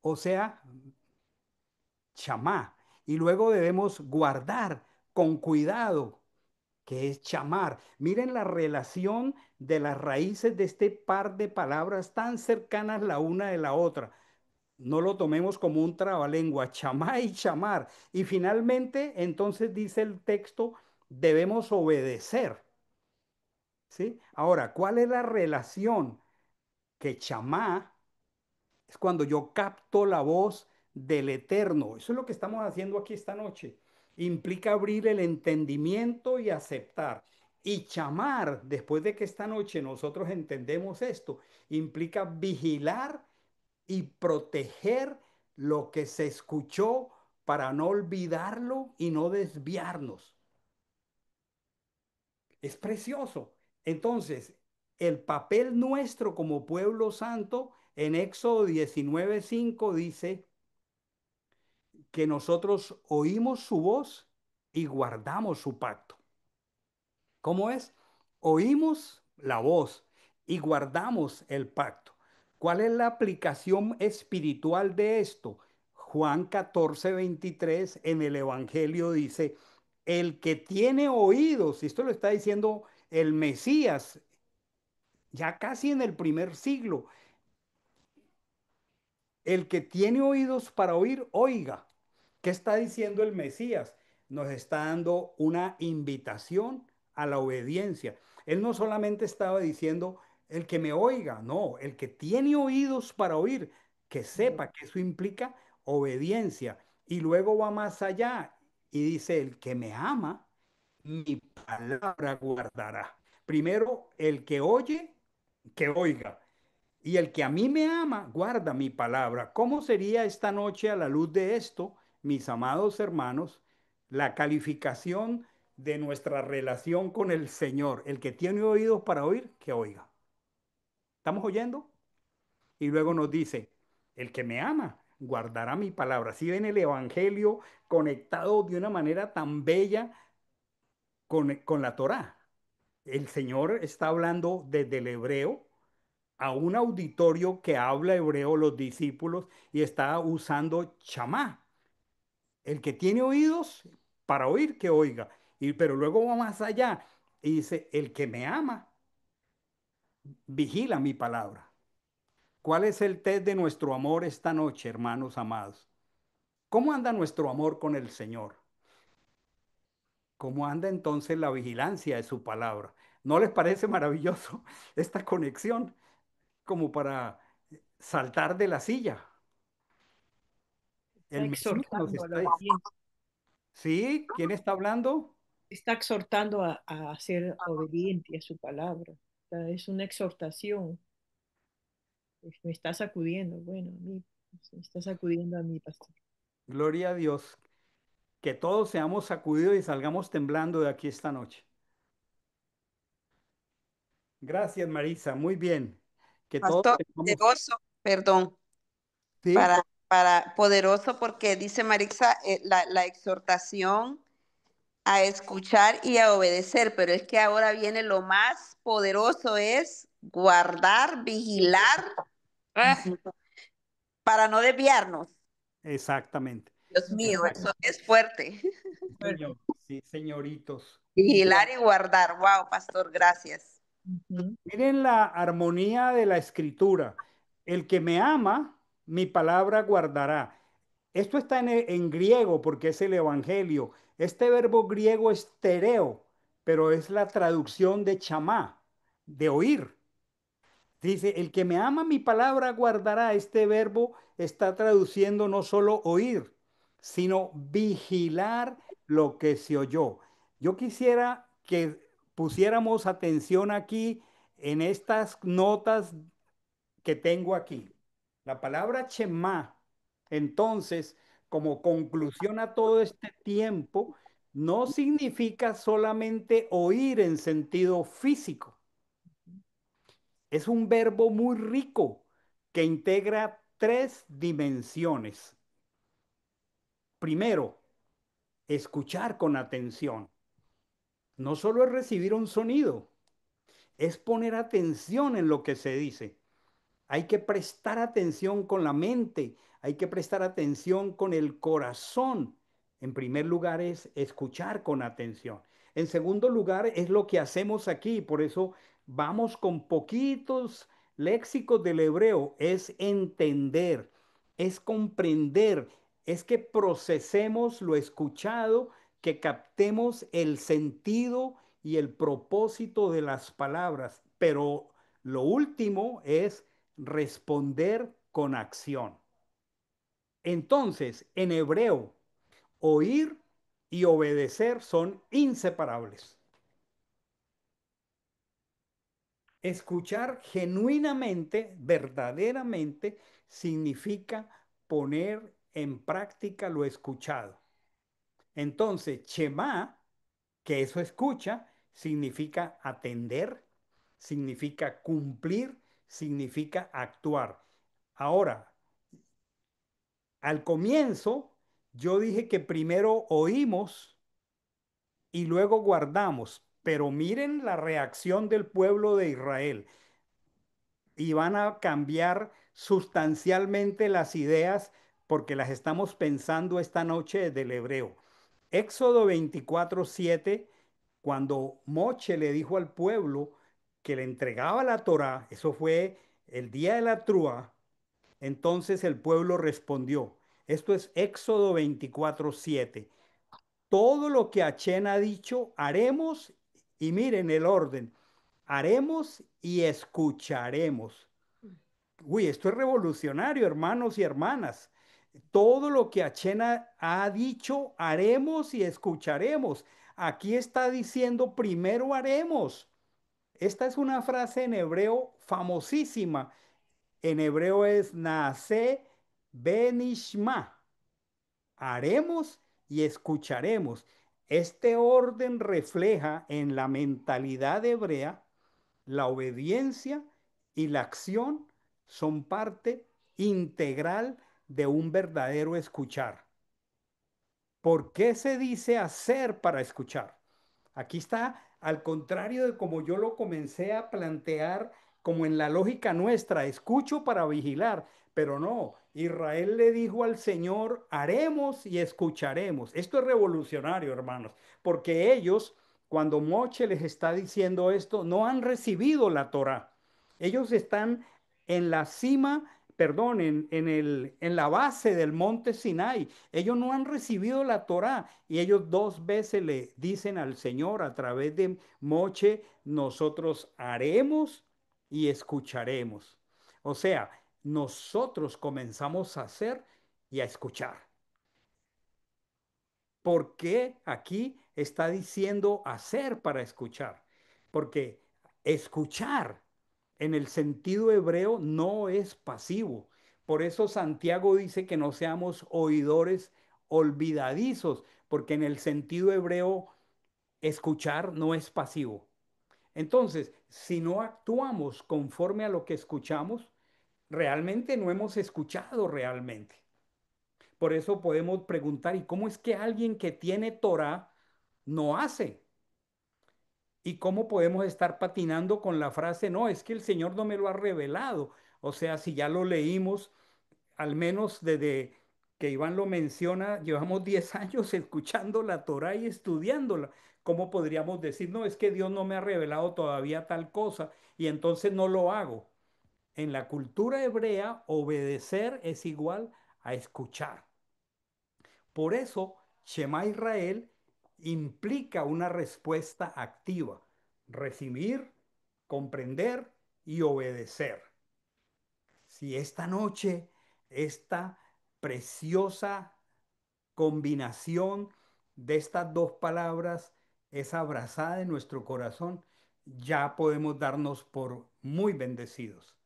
o sea, chamá, y luego debemos guardar con cuidado, que es chamar. Miren la relación de las raíces de este par de palabras tan cercanas la una de la otra. No lo tomemos como un trabalengua, chamá y chamar. Y finalmente, entonces dice el texto, debemos obedecer. ¿Sí? Ahora, ¿cuál es la relación? Que chamá es cuando yo capto la voz del Eterno. Eso es lo que estamos haciendo aquí esta noche. Implica abrir el entendimiento y aceptar. Y chamar, después de que esta noche nosotros entendemos esto, implica vigilar y proteger lo que se escuchó para no olvidarlo y no desviarnos. Es precioso. Entonces, el papel nuestro como pueblo santo en Éxodo 19:5 dice que nosotros oímos su voz y guardamos su pacto. ¿Cómo es? Oímos la voz y guardamos el pacto. ¿Cuál es la aplicación espiritual de esto? Juan 14:23 en el Evangelio dice, el que tiene oídos, y esto lo está diciendo el Mesías, ya casi en el primer siglo, el que tiene oídos para oír, oiga. ¿Qué está diciendo el Mesías? Nos está dando una invitación a la obediencia. Él no solamente estaba diciendo el que me oiga, no, el que tiene oídos para oír, que sepa que eso implica obediencia. Y luego va más allá y dice, el que me ama, mi palabra guardará. Primero, el que oye, que oiga. Y el que a mí me ama, guarda mi palabra. ¿Cómo sería esta noche a la luz de esto, mis amados hermanos, la calificación de nuestra relación con el Señor? El que tiene oídos para oír, que oiga. ¿Estamos oyendo? Y luego nos dice, el que me ama, guardará mi palabra. Si ven el Evangelio conectado de una manera tan bella con la Torá. El Señor está hablando desde el hebreo a un auditorio que habla hebreo, los discípulos, y está usando chamá. El que tiene oídos para oír, que oiga. Pero luego va más allá y dice, el que me ama, vigila mi palabra. ¿Cuál es el test de nuestro amor esta noche, hermanos amados? ¿Cómo anda nuestro amor con el Señor? ¿Cómo anda entonces la vigilancia de su palabra? ¿No les parece maravilloso esta conexión como para saltar de la silla?
Está
El Mesías nos
exhortando a la
está...
obediencia.
¿Sí? ¿Quién está hablando?
Está exhortando a ser obediente a su palabra. O sea, es una exhortación. Me está sacudiendo, bueno, a mí, me está sacudiendo a mí, pastor.
Gloria a Dios. Que todos seamos sacudidos y salgamos temblando de aquí esta noche. Gracias, Marisa. Muy bien. Que todos
Pastor,
tengamos...
poderoso, perdón,
¿Sí?
para poderoso porque dice Marixa, la exhortación a escuchar y a obedecer, pero es que ahora viene lo más poderoso, es guardar, vigilar, ah, para no desviarnos.
Exactamente.
Dios mío,
Exacto.
eso es fuerte.
Sí,
Fuerte.
señor. Sí, señoritos.
Vigilar y guardar. Wow, pastor, gracias.
Ujú.
Miren la armonía de la escritura. El que me ama, mi palabra guardará. Esto está en griego porque es el evangelio. Este verbo griego es tereo, pero es la traducción de chamá, de oír. Dice, el que me ama mi palabra guardará. Este verbo está traduciendo no solo oír, sino vigilar lo que se oyó. Yo quisiera que pusiéramos atención aquí en estas notas que tengo aquí. La palabra Shema, entonces, como conclusión a todo este tiempo, no significa solamente oír en sentido físico. Es un verbo muy rico que integra tres dimensiones. Primero, escuchar con atención. No solo es recibir un sonido, es poner atención en lo que se dice. Hay que prestar atención con la mente, hay que prestar atención con el corazón. En primer lugar es escuchar con atención. En segundo lugar es lo que hacemos aquí, por eso vamos con poquitos léxicos del hebreo, es entender, es comprender, es que procesemos lo escuchado, que captemos el sentido y el propósito de las palabras, pero lo último es responder con acción. Entonces, en hebreo, oír y obedecer son inseparables. Escuchar genuinamente, verdaderamente, significa poner en práctica lo escuchado. Entonces, Shema, que eso escucha, significa atender, significa cumplir, significa actuar. Ahora, al comienzo, yo dije que primero oímos y luego guardamos, pero miren la reacción del pueblo de Israel y van a cambiar sustancialmente las ideas porque las estamos pensando esta noche del hebreo. Éxodo 24:7, cuando Moche le dijo al pueblo que le entregaba la Torá, eso fue el día de la Trúa, Entonces el pueblo respondió. Esto es Éxodo 24:7. Todo lo que Achén ha dicho, haremos, y miren el orden, haremos y escucharemos. Uy, esto es revolucionario, hermanos y hermanas. Todo lo que Achena ha dicho, haremos y escucharemos. Aquí está diciendo primero haremos. Esta es una frase en hebreo famosísima. En hebreo es Naase Benishma. Haremos y escucharemos. Este orden refleja en la mentalidad hebrea la obediencia y la acción son parte integral de un verdadero escuchar. ¿Por qué se dice hacer para escuchar? Aquí está, al contrario de como yo lo comencé a plantear, como en la lógica nuestra, escucho para vigilar, pero no, Israel le dijo al Señor, haremos y escucharemos. Esto es revolucionario, hermanos, porque ellos, cuando Moche les está diciendo esto, no han recibido la Torá. Ellos están en la cima, perdón, en la base del monte Sinai. Ellos no han recibido la Torá y ellos dos veces le dicen al Señor a través de Moche, nosotros haremos y escucharemos. O sea, nosotros comenzamos a hacer y a escuchar. ¿Por qué aquí está diciendo hacer para escuchar? Porque escuchar en el sentido hebreo no es pasivo. Por eso Santiago dice que no seamos oidores olvidadizos, porque en el sentido hebreo escuchar no es pasivo. Entonces, si no actuamos conforme a lo que escuchamos, realmente no hemos escuchado realmente. Por eso podemos preguntar, ¿y cómo es que alguien que tiene Torah no hace? ¿Y cómo podemos estar patinando con la frase, no, es que el Señor no me lo ha revelado? O sea, si ya lo leímos, al menos desde que Iván lo menciona, llevamos 10 años escuchando la Torah y estudiándola. ¿Cómo podríamos decir, no, es que Dios no me ha revelado todavía tal cosa y entonces no lo hago? En la cultura hebrea, obedecer es igual a escuchar. Por eso, Shema Israel implica una respuesta activa, recibir, comprender y obedecer. Si esta noche esta preciosa combinación de estas dos palabras es abrazada en nuestro corazón, ya podemos darnos por muy bendecidos.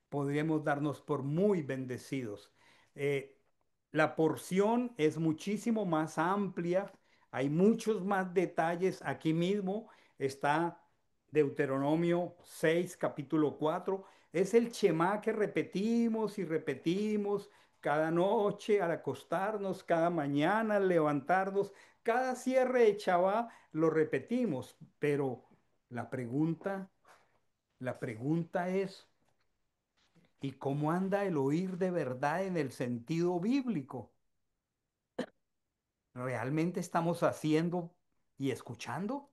Podríamos darnos por muy bendecidos. Eh, la porción es muchísimo más amplia, hay muchos más detalles. Aquí mismo está Deuteronomio 6, capítulo 4. Es el Shema que repetimos y repetimos cada noche al acostarnos, cada mañana al levantarnos, cada cierre de Shabbat lo repetimos. Pero la pregunta, la pregunta es, ¿y cómo anda el oír de verdad en el sentido bíblico? ¿Realmente estamos haciendo y escuchando?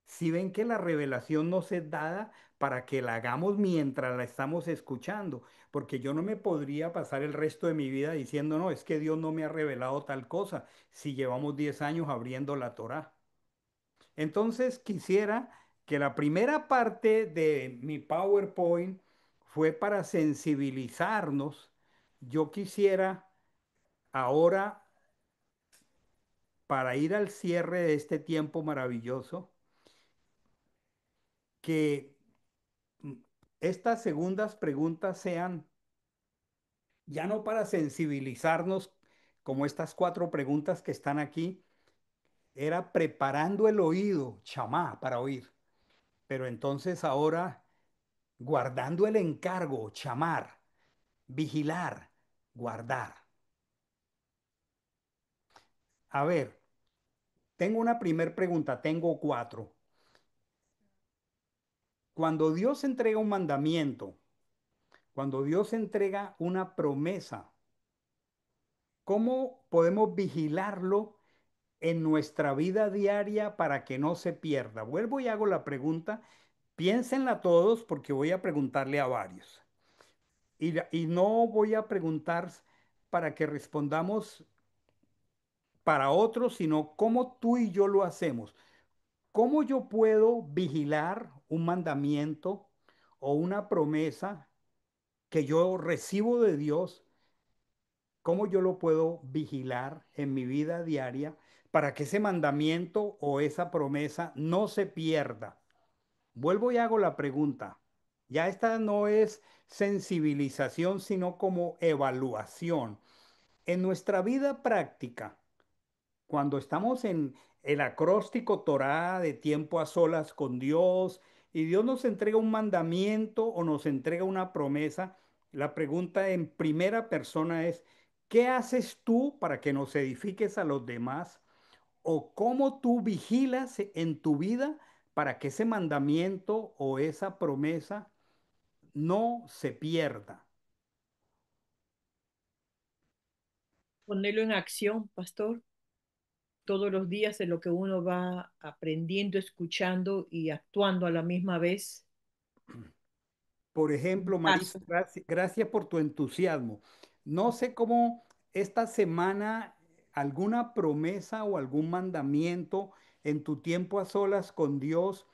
Si ven que la revelación nos es dada para que la hagamos mientras la estamos escuchando, porque yo no me podría pasar el resto de mi vida diciendo, no, es que Dios no me ha revelado tal cosa, si llevamos 10 años abriendo la Torá. Entonces quisiera que la primera parte de mi PowerPoint fue para sensibilizarnos. Yo quisiera ahora, para ir al cierre de este tiempo maravilloso, que mm, estas segundas preguntas sean ya no para sensibilizarnos como estas cuatro preguntas que están aquí, era preparando el oído, chamá, para oír. Pero entonces ahora guardando el encargo, chamar, vigilar, guardar. A ver, tengo una primer pregunta, tengo cuatro. Cuando Dios entrega un mandamiento, cuando Dios entrega una promesa, ¿cómo podemos vigilarlo en nuestra vida diaria para que no se pierda? Vuelvo y hago la pregunta, piénsenla todos porque voy a preguntarle a varios. y no voy a preguntar para que respondamos para otros, sino cómo tú y yo lo hacemos. ¿Cómo yo puedo vigilar un mandamiento o una promesa que yo recibo de Dios? ¿Cómo yo lo puedo vigilar en mi vida diaria para que ese mandamiento o esa promesa no se pierda? Vuelvo y hago la pregunta. Ya esta no es sensibilización, sino como evaluación. En nuestra vida práctica, cuando estamos en el acróstico Torá de tiempo a solas con Dios y Dios nos entrega un mandamiento o nos entrega una promesa, la pregunta en primera persona es, ¿qué haces tú para que nos edifiques a los demás? ¿O cómo tú vigilas en tu vida para que ese mandamiento o esa promesa no se pierda?
Ponerlo en acción, pastor, todos los días de lo que uno va aprendiendo, escuchando y actuando a la misma vez.
Por
Un
ejemplo, Marisa,
paso.
gracias por tu entusiasmo. No sé cómo esta semana alguna promesa o algún mandamiento en tu tiempo a solas con Dios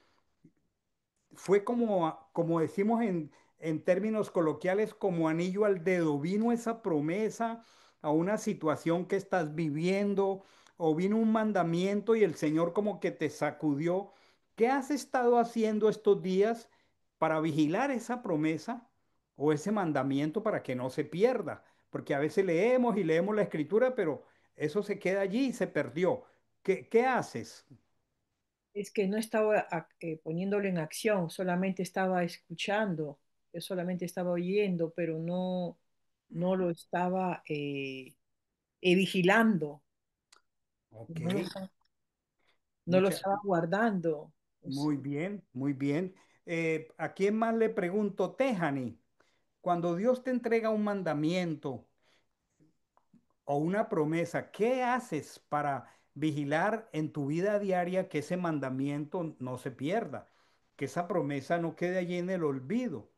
fue como, como decimos en términos coloquiales, como anillo al dedo. Vino esa promesa a una situación que estás viviendo o vino un mandamiento y el Señor como que te sacudió. ¿Qué has estado haciendo estos días para vigilar esa promesa o ese mandamiento para que no se pierda? Porque a veces leemos y leemos la escritura, pero eso se queda allí y se perdió. ¿Qué haces?
Es que no estaba poniéndolo en acción, solamente estaba escuchando, yo solamente estaba oyendo, pero no lo estaba vigilando,
Ok,
no lo, estaba no lo
muchas.
estaba guardando. O
Muy
sea,
bien, muy bien. ¿A quién más le pregunto, Tejani? Cuando Dios te entrega un mandamiento o una promesa, ¿qué haces para vigilar en tu vida diaria que ese mandamiento no se pierda? Que esa promesa no quede allí en el olvido.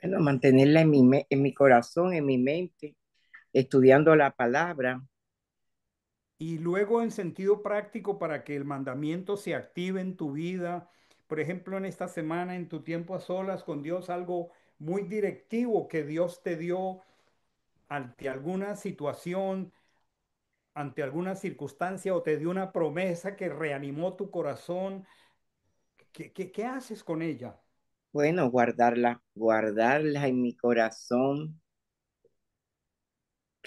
bueno, mantenerla en mi corazón, en mi mente, estudiando la palabra.
Y luego en sentido práctico para que el mandamiento se active en tu vida. Por ejemplo, en esta semana, en tu tiempo a solas con Dios, algo muy directivo que Dios te dio ante alguna situación, ante alguna circunstancia o te dio una promesa que reanimó tu corazón. ¿Qué haces con ella?
Bueno, guardarla en mi corazón,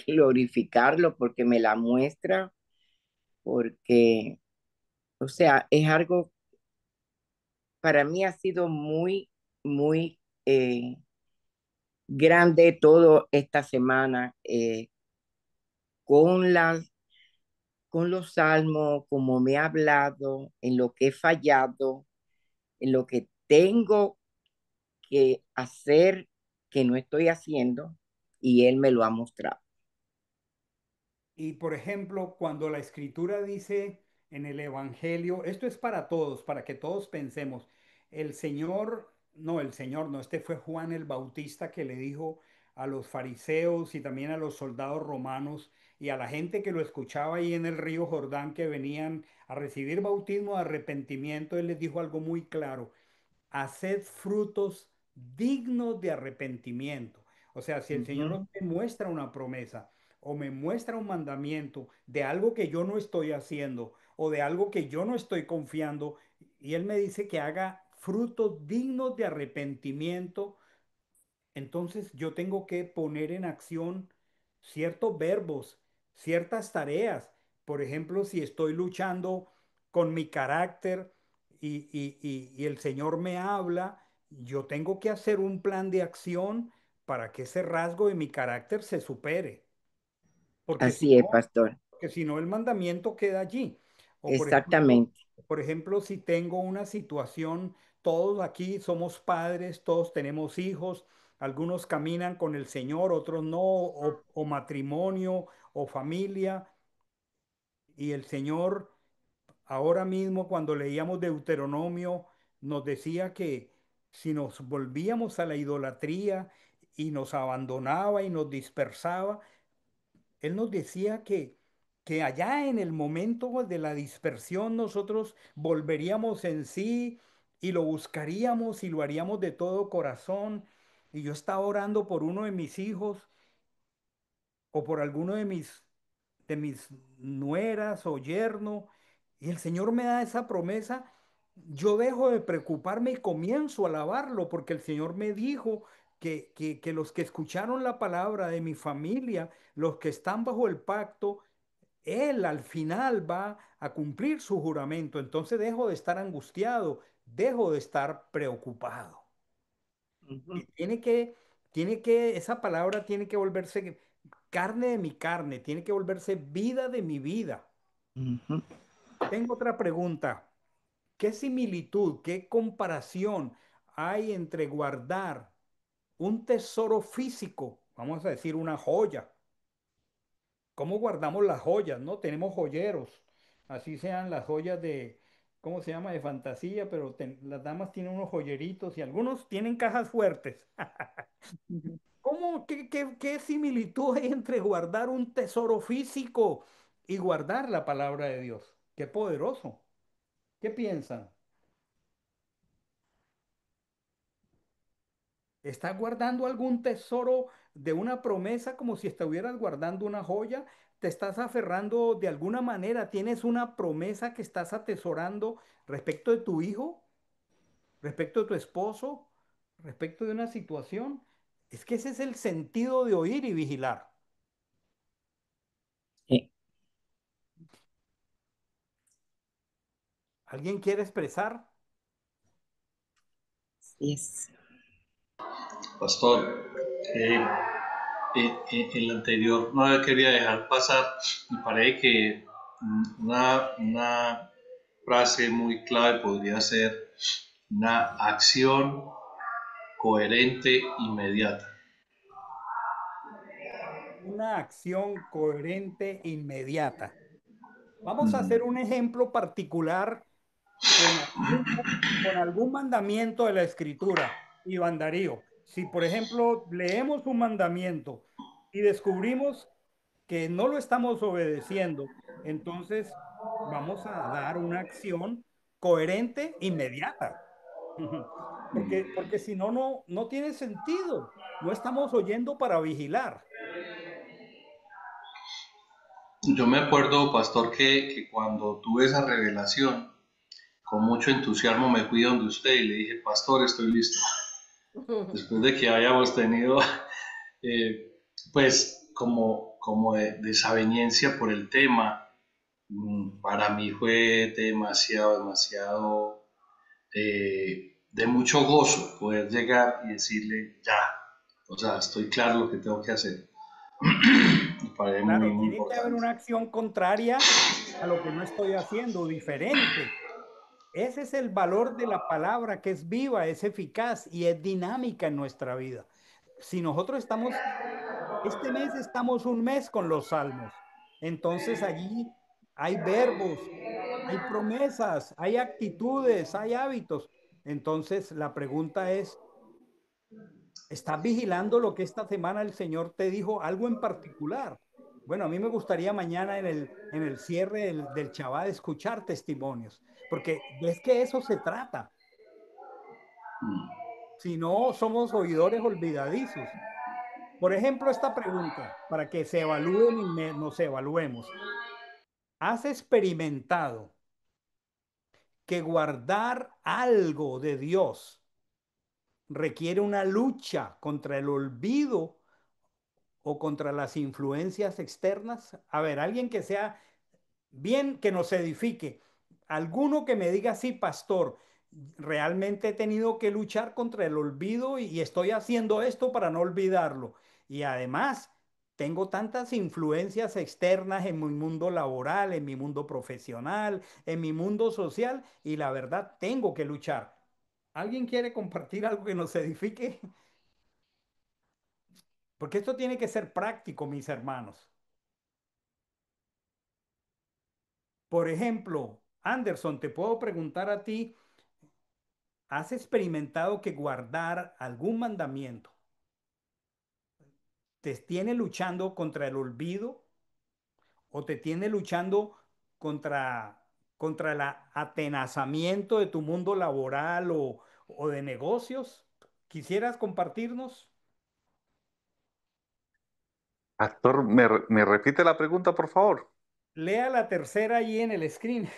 glorificarlo porque me la muestra, porque, o sea, es algo, para mí ha sido muy grande todo esta semana, con con los salmos, como me ha hablado, en lo que he fallado, en lo que tengo que hacer que no estoy haciendo, y él me lo ha mostrado.
Y por ejemplo, cuando la escritura dice en el Evangelio, esto es para todos, para que todos pensemos, el Señor no, este fue Juan el Bautista que le dijo a los fariseos y también a los soldados romanos y a la gente que lo escuchaba ahí en el río Jordán que venían a recibir bautismo de arrepentimiento, él les dijo algo muy claro: haced frutos dignos de arrepentimiento. O sea, si el Señor
Ujú.
no me muestra una promesa o me muestra un mandamiento de algo que yo no estoy haciendo o de algo que yo no estoy confiando, y Él me dice que haga frutos dignos de arrepentimiento, entonces yo tengo que poner en acción ciertos verbos, ciertas tareas. Por ejemplo, si estoy luchando con mi carácter y el Señor me habla, yo tengo que hacer un plan de acción para que ese rasgo de mi carácter se supere. Porque si
Así es,
no,
pastor.
porque si no el mandamiento queda allí. O
Exactamente.
por ejemplo, si tengo una situación, todos aquí somos padres, todos tenemos hijos, algunos caminan con el Señor, otros no, o matrimonio o familia, y el Señor ahora mismo cuando leíamos Deuteronomio nos decía que si nos volvíamos a la idolatría y nos abandonaba y nos dispersaba, Él nos decía que allá en el momento de la dispersión nosotros volveríamos en sí y lo buscaríamos y lo haríamos de todo corazón. Y yo estaba orando por uno de mis hijos o por alguno de mis nueras o yerno, y el Señor me da esa promesa, yo dejo de preocuparme y comienzo a alabarlo, porque el Señor me dijo que los que escucharon la palabra de mi familia, los que están bajo el pacto, Él al final va a cumplir su juramento. Entonces dejo de estar angustiado, dejo de estar preocupado.
Ujú,
Y esa palabra tiene que volverse carne de mi carne, tiene que volverse vida de mi vida.
ujú.
Tengo otra pregunta. ¿Qué similitud, qué comparación hay entre guardar un tesoro físico, vamos a decir una joya? ¿Cómo guardamos las joyas, no? Tenemos joyeros, así sean las joyas de, ¿cómo se llama? De fantasía, pero las damas tienen unos joyeritos y algunos tienen cajas fuertes. ¿Cómo, qué similitud hay entre guardar un tesoro físico y guardar la palabra de Dios? Qué poderoso. ¿Qué piensan? ¿Estás guardando algún tesoro de una promesa como si estuvieras guardando una joya? ¿Te estás aferrando de alguna manera? ¿Tienes una promesa que estás atesorando respecto de tu hijo, respecto de tu esposo, respecto de una situación? Es que ese es el sentido de oír y vigilar.
Sí,
¿Alguien quiere expresar?
sí es.
Pastor, eh, el anterior no quería dejar pasar, me parece que una frase muy clave podría ser una acción coherente, inmediata.
Una acción coherente, inmediata. Vamos a
Mm.
hacer un ejemplo particular con algún, con algún mandamiento de la Escritura, Iván Darío. Si, por ejemplo, leemos un mandamiento y descubrimos que no lo estamos obedeciendo, entonces vamos a dar una acción coherente, inmediata. Porque si no, no tiene sentido. No estamos oyendo para vigilar.
Yo me acuerdo, pastor, que cuando tuve esa revelación, con mucho entusiasmo me fui donde usted y le dije, pastor, estoy listo. Después de que habíamos tenido, eh, pues, como desaveniencia por el tema, para mí fue demasiado de mucho gozo poder llegar y decirle, ya, o sea, estoy claro lo que tengo que hacer. Me parece muy,
Claro,
muy
tiene que haber
importante.
una acción contraria a lo que no estoy haciendo, diferente. Ese es el valor de la palabra, que es viva, es eficaz y es dinámica en nuestra vida. Si nosotros estamos, este mes estamos un mes con los salmos, entonces allí hay verbos, hay promesas, hay actitudes, hay hábitos. Entonces la pregunta es, ¿estás vigilando lo que esta semana el Señor te dijo, algo en particular? Bueno, a mí me gustaría mañana en el cierre del Shabbat escuchar testimonios, porque es que eso se trata. Si no, somos oidores olvidadizos. Por ejemplo, esta pregunta, para que se evalúen y nos evaluemos. ¿Has experimentado que guardar algo de Dios requiere una lucha contra el olvido o contra las influencias externas? A ver, alguien que sea bien, que nos edifique. Alguno que me diga, sí, pastor, realmente he tenido que luchar contra el olvido y estoy haciendo esto para no olvidarlo. Y además, tengo tantas influencias externas en mi mundo laboral, en mi mundo profesional, en mi mundo social, y la verdad, tengo que luchar. ¿Alguien quiere compartir algo que nos edifique? Porque esto tiene que ser práctico, mis hermanos. Por ejemplo, Anderson, te puedo preguntar a ti, ¿Has experimentado que guardar algún mandamiento te tiene luchando contra el olvido o te tiene luchando contra, contra el atenazamiento de tu mundo laboral o de negocios? ¿Quisieras compartirnos?
Pastor, ¿me repite la pregunta, por favor?
Lea la tercera allí en el screen.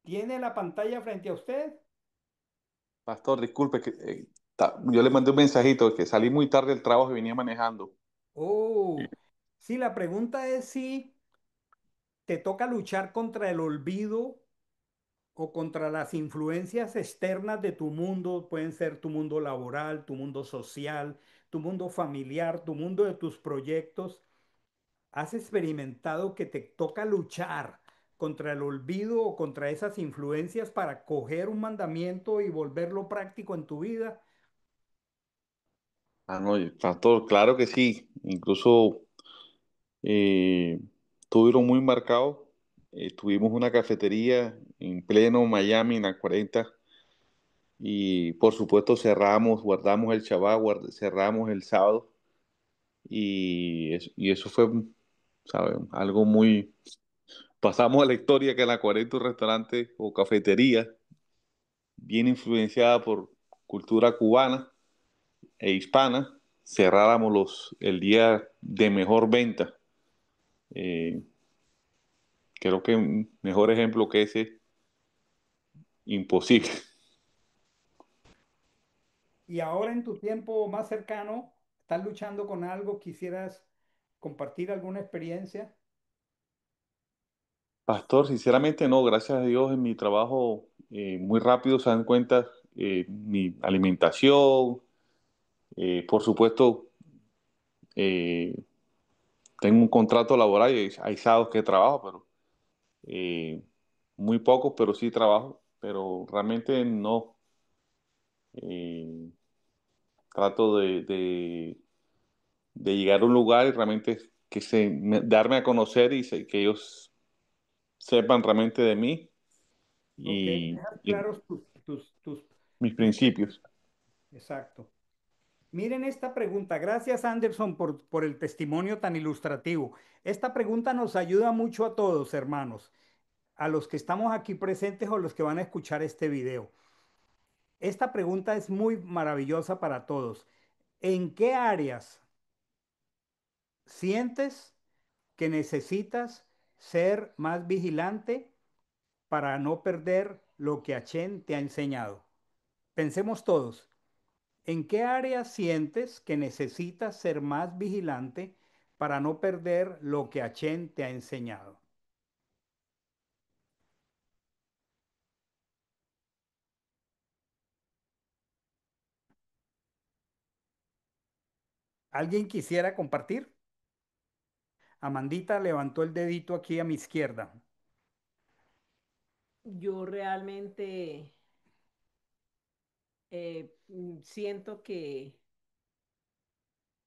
¿Tiene la pantalla frente a usted?
Pastor, disculpe, que yo le mandé un mensajito que salí muy tarde del trabajo y venía manejando.
Oh, sí, la pregunta es si te toca luchar contra el olvido o contra las influencias externas de tu mundo, pueden ser tu mundo laboral, tu mundo social, tu mundo familiar, tu mundo de tus proyectos. ¿Has experimentado que te toca luchar contra el olvido o contra esas influencias para coger un mandamiento y volverlo práctico en tu vida?
Ah, no, pastor, claro que sí. Incluso eh, estuvieron muy marcados. Tuvimos una cafetería en pleno Miami, en la 40, y por supuesto cerramos, guardamos el Shabbat, cerramos el sábado, y eso fue, ¿sabe? Algo muy... Pasamos a la historia que en la 40 un restaurante o cafetería bien influenciada por cultura cubana e hispana, cerráramos el día de mejor venta. Eh, Creo que un mejor ejemplo que ese, imposible.
Y ahora en tu tiempo más cercano, ¿estás luchando con algo? ¿Quisieras compartir alguna experiencia?
Pastor, sinceramente no, gracias a Dios en mi trabajo muy rápido se dan cuenta mi alimentación, por supuesto eh, tengo un contrato laboral y hay sábados que trabajo, pero eh, muy pocos, pero sí trabajo, pero realmente no. Eh, Trato de llegar a un lugar y realmente darme a conocer y que ellos sepan realmente de mí
Ok,
y,
dejas
y
claros
mis
tus
principios.
principios. Exacto. Miren esta pregunta. Gracias, Anderson, por el testimonio tan ilustrativo. Esta pregunta nos ayuda mucho a todos, hermanos, a los que estamos aquí presentes o los que van a escuchar este video. Esta pregunta es muy maravillosa para todos. ¿En qué áreas sientes que necesitas ser más vigilante para no perder lo que Achen te ha enseñado? Pensemos todos. ¿En qué áreas sientes que necesitas ser más vigilante para no perder lo que Achen te ha enseñado? ¿Alguien quisiera compartir? Amandita levantó el dedito aquí a mi izquierda.
Yo realmente siento que,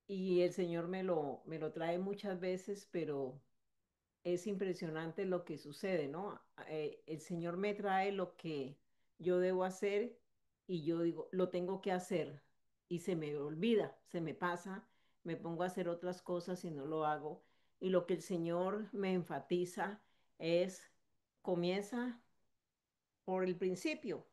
y el Señor me lo trae muchas veces, pero es impresionante lo que sucede, ¿no? El Señor me trae lo que yo debo hacer y yo digo, lo tengo que hacer y se me olvida, se me pasa, me pongo a hacer otras cosas y no lo hago. Y lo que el Señor me enfatiza es, comienza por el principio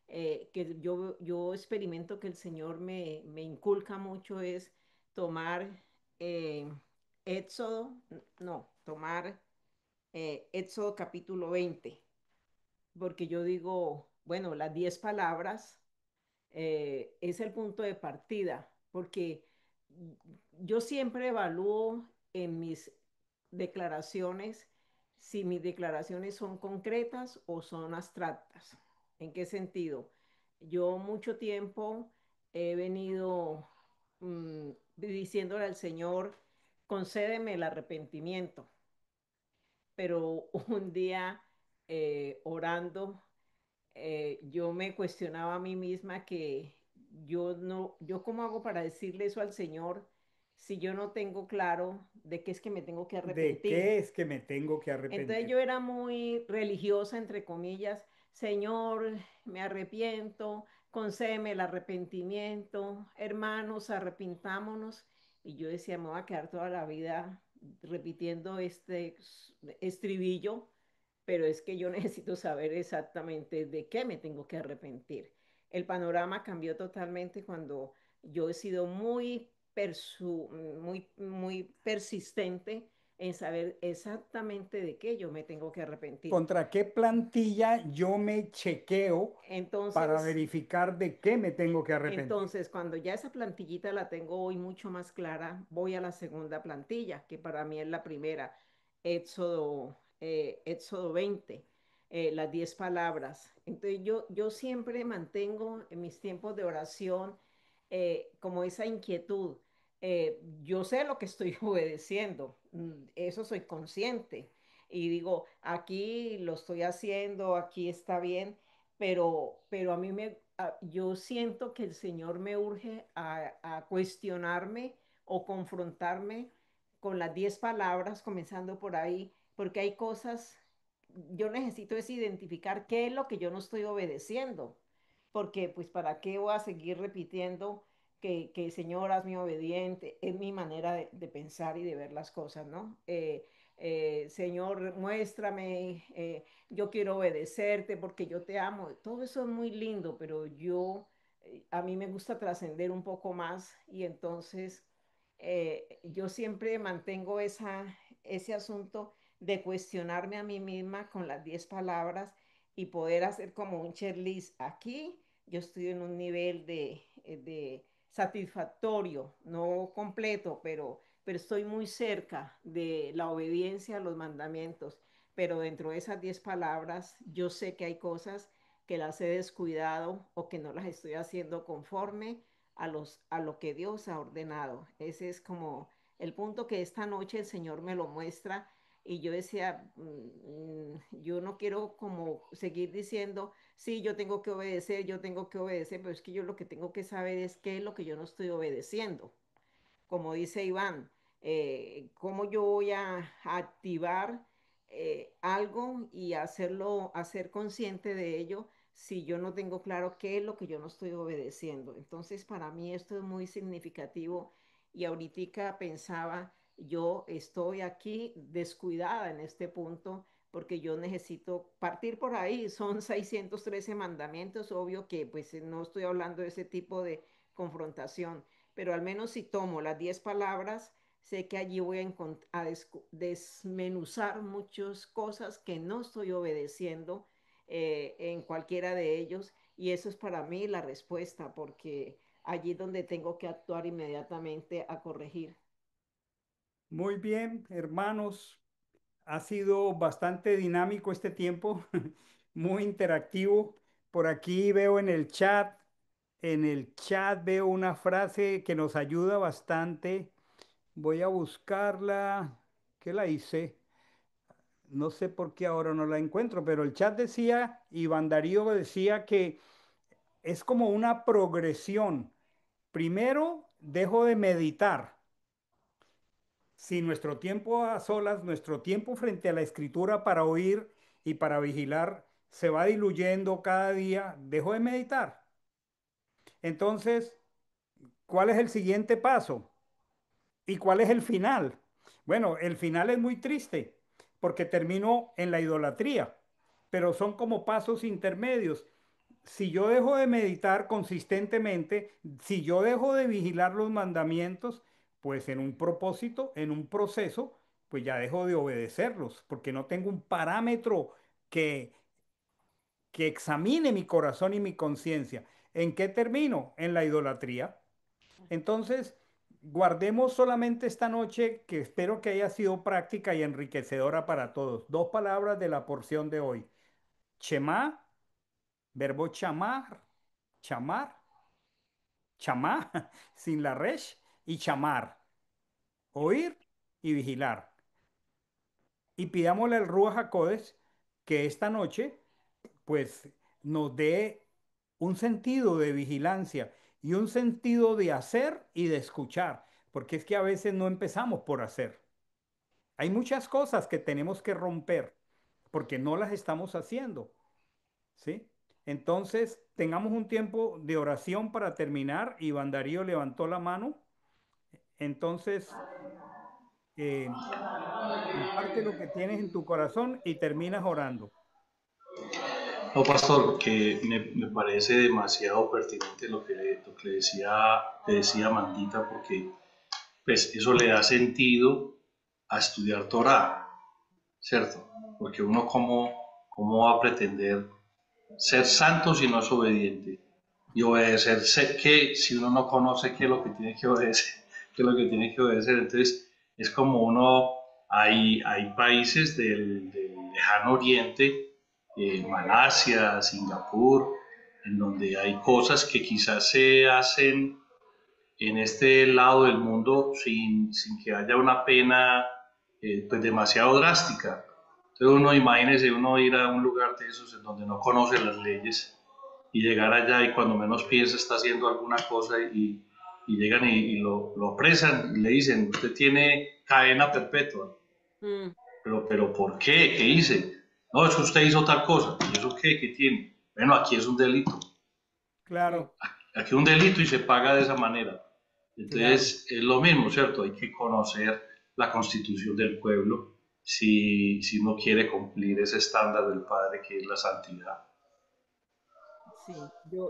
que yo experimento que el Señor me inculca mucho es tomar eh, Éxodo, no, tomar Éxodo capítulo 20 porque yo digo, bueno, las 10 palabras es el punto de partida, porque yo siempre evalúo en mis declaraciones si mis declaraciones son concretas o son abstractas. ¿En qué sentido? Yo mucho tiempo he venido diciéndole al Señor, concédeme el arrepentimiento, pero un día orando yo me cuestionaba a mí misma que yo no, yo cómo hago para decirle eso al Señor si yo no tengo claro de qué es que me tengo que
¿De
arrepentir?
qué es que me tengo que
Entonces
arrepentir?
yo era muy religiosa, entre comillas, Señor, me arrepiento, concédeme el arrepentimiento, hermanos, arrepintámonos. Y yo decía, me voy a quedar toda la vida repitiendo este estribillo, pero es que yo necesito saber exactamente de qué me tengo que arrepentir. El panorama cambió totalmente cuando yo he sido muy persistente en saber exactamente de qué yo me tengo que arrepentir.
¿Contra qué plantilla yo me chequeo para
Entonces,
verificar de qué me tengo que arrepentir?
entonces, cuando ya esa plantillita la tengo hoy mucho más clara, voy a la segunda plantilla, que para mí es la primera, Éxodo 20, las 10 palabras. Entonces, yo siempre mantengo en mis tiempos de oración como esa inquietud. Yo sé lo que estoy obedeciendo, eso soy consciente. Y digo, aquí lo estoy haciendo, aquí está bien, pero a mí yo siento que el Señor me urge a cuestionarme o confrontarme con las 10 palabras, comenzando por ahí, porque hay cosas, yo necesito es identificar qué es lo que yo no estoy obedeciendo, porque pues para qué voy a seguir repitiendo que Señor, hazme obediente, es mi manera de pensar y de ver las cosas, ¿no? Señor, muéstrame, yo quiero obedecerte porque yo te amo. Todo eso es muy lindo, pero a mí me gusta trascender un poco más y entonces yo siempre mantengo ese asunto de cuestionarme a mí misma con las 10 palabras y poder hacer como un checklist. Aquí yo estoy en un nivel de satisfactorio, no completo, pero estoy muy cerca de la obediencia a los mandamientos. Pero dentro de esas 10 palabras, yo sé que hay cosas que las he descuidado o que no las estoy haciendo conforme a lo que Dios ha ordenado. Ese es como el punto que esta noche el Señor me lo muestra y yo decía, yo no quiero como seguir diciendo, sí, yo tengo que obedecer, pero es que yo lo que tengo que saber es qué es lo que yo no estoy obedeciendo. Como dice Iván, cómo yo voy a activar algo y hacer consciente de ello si yo no tengo claro qué es lo que yo no estoy obedeciendo. Entonces, para mí esto es muy significativo y ahorita pensaba, yo estoy aquí descuidada en este punto porque yo necesito partir por ahí. Son 613 mandamientos, obvio que pues no estoy hablando de ese tipo de confrontación, pero al menos si tomo las 10 palabras, sé que allí voy a desmenuzar muchas cosas que no estoy obedeciendo en cualquiera de ellos y eso es para mí la respuesta porque allí es donde tengo que actuar inmediatamente a corregir.
Muy bien, hermanos. Ha sido bastante dinámico este tiempo, muy interactivo. Por aquí veo en el chat veo una frase que nos ayuda bastante. Voy a buscarla. ¿Qué la hice? No sé por qué ahora no la encuentro, pero el chat decía, Iván Darío decía que es como una progresión. Primero, dejo de meditar. Si nuestro tiempo a solas, nuestro tiempo frente a la escritura para oír y para vigilar se va diluyendo cada día, dejo de meditar. Entonces, ¿cuál es el siguiente paso? ¿Y cuál es el final? Bueno, el final es muy triste porque termino en la idolatría, pero son como pasos intermedios. Si yo dejo de meditar consistentemente, si yo dejo de vigilar los mandamientos, pues en un propósito, en un proceso, pues ya dejo de obedecerlos, porque no tengo un parámetro que, que examine mi corazón y mi conciencia. ¿En qué termino? En la idolatría. Entonces, guardemos solamente esta noche, que espero que haya sido práctica y enriquecedora para todos. Dos palabras de la porción de hoy. Shema, verbo chamar, chamar, chamá, sin la resh, y chamar, oír y vigilar. Y pidámosle al Ruach HaKodesh que esta noche pues nos dé un sentido de vigilancia y un sentido de hacer y de escuchar, porque es que a veces no empezamos por hacer. Hay muchas cosas que tenemos que romper porque no las estamos haciendo, ¿sí? Entonces, tengamos un tiempo de oración para terminar. Iván Darío levantó la mano. Entonces, eh, comparte lo que tienes en tu corazón y terminas orando.
No, pastor, que me parece demasiado pertinente lo que le decía Mandita, porque pues eso le da sentido a estudiar Torah, ¿cierto? Porque uno cómo va a pretender ser santo si no es obediente y obedecer que si uno no conoce qué es lo que tiene que obedecer, qué es lo que tiene que obedecer. Entonces es como uno, hay países del lejano oriente, Malasia, Singapur, en donde hay cosas que quizás se hacen en este lado del mundo sin que haya una pena pues demasiado drástica. Entonces uno imagínese uno ir a un lugar de esos en donde no conoce las leyes y llegar allá y cuando menos piensa está haciendo alguna cosa y llegan y lo apresan y le dicen, usted tiene cadena perpetua.
Mm,
Pero ¿por qué? ¿Qué hice? No, es que usted hizo tal cosa. ¿Y eso qué? ¿Qué tiene? Bueno, aquí es un delito.
mm,
Claro,
Aquí es un delito y se paga de esa manera.
claro.
Entonces, es lo mismo, ¿cierto? Hay que conocer la constitución del pueblo si uno quiere cumplir ese estándar del Padre que es la santidad.
sí,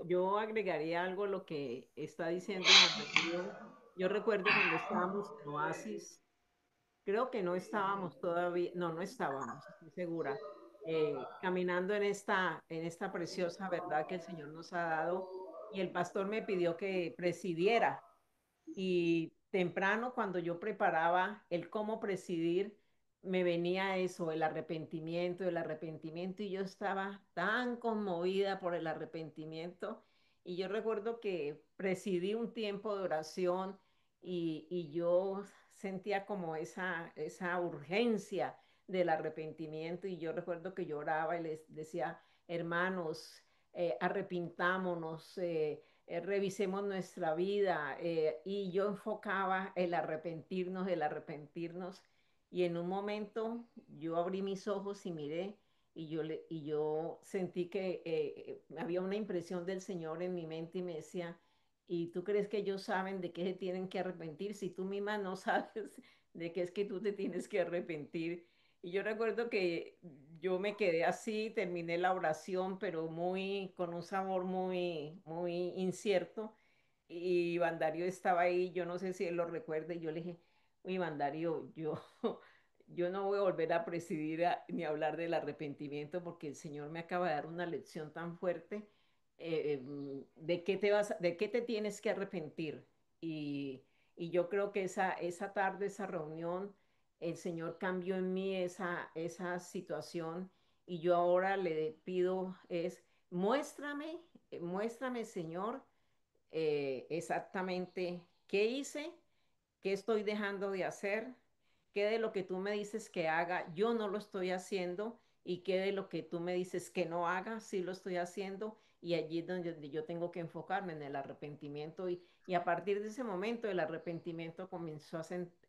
yo agregaría algo a lo que está diciendo Iván Darío. Yo recuerdo cuando estábamos en Oasis, creo que no estábamos todavía, no, no estábamos, estoy segura, caminando en esta preciosa verdad que el Señor nos ha dado y el pastor me pidió que presidiera y temprano cuando yo preparaba el cómo presidir, me venía eso, el arrepentimiento, y yo estaba tan conmovida por el arrepentimiento. Y yo recuerdo que presidí un tiempo de oración y yo sentía como esa urgencia del arrepentimiento y yo recuerdo que lloraba y les decía, hermanos, arrepintámonos, revisemos nuestra vida y yo enfocaba el arrepentirnos y en un momento yo abrí mis ojos y miré y yo sentí que había una impresión del Señor en mi mente y me decía, ¿y tú crees que ellos saben de qué se tienen que arrepentir si tú misma no sabes de qué es que tú te tienes que arrepentir? Y yo recuerdo que yo me quedé así, terminé la oración, pero muy, con un sabor muy incierto. Y Iván Darío estaba ahí, yo no sé si él lo recuerda, y yo le dije, "Uy, Iván Darío, yo no voy a volver a presidir ni a hablar del arrepentimiento porque el Señor me acaba de dar una lección tan fuerte de qué de qué te tienes que arrepentir. Y yo creo que esa tarde, esa reunión, el Señor cambió en mí esa situación y yo ahora le pido es, muéstrame, Señor, exactamente qué hice, qué estoy dejando de hacer, qué de lo que tú me dices que haga, yo no lo estoy haciendo y qué de lo que tú me dices que no haga, sí lo estoy haciendo. Y allí es donde yo tengo que enfocarme en el arrepentimiento y a partir de ese momento el arrepentimiento comenzó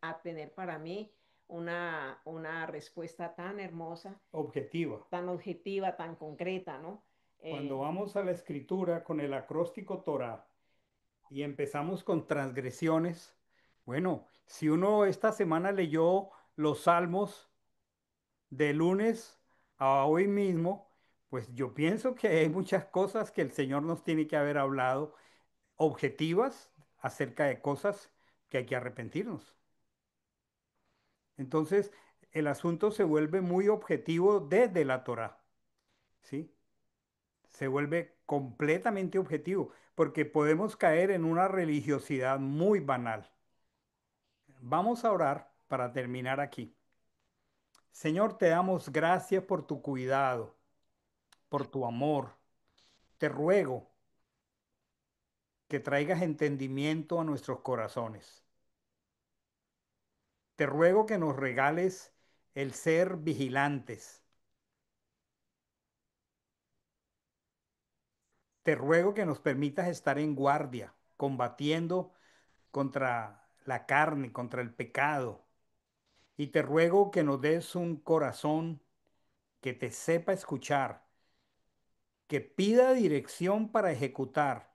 a tener para mí una respuesta tan hermosa,
Objetiva.
tan objetiva, tan concreta, ¿no?
Cuando
Eh,
vamos a la escritura con el acróstico Torah y empezamos con transgresiones, bueno, si uno esta semana leyó los salmos de lunes a hoy mismo, pues yo pienso que hay muchas cosas que el Señor nos tiene que haber hablado objetivas acerca de cosas que hay que arrepentirnos. Entonces, el asunto se vuelve muy objetivo desde la Torá, ¿sí? Se vuelve completamente objetivo, porque podemos caer en una religiosidad muy banal. Vamos a orar para terminar aquí. Señor, te damos gracias por tu cuidado, por tu amor. Te ruego que traigas entendimiento a nuestros corazones. Te ruego que nos regales el ser vigilantes. Te ruego que nos permitas estar en guardia, combatiendo contra la carne, contra el pecado. Y te ruego que nos des un corazón que te sepa escuchar, que pida dirección para ejecutar.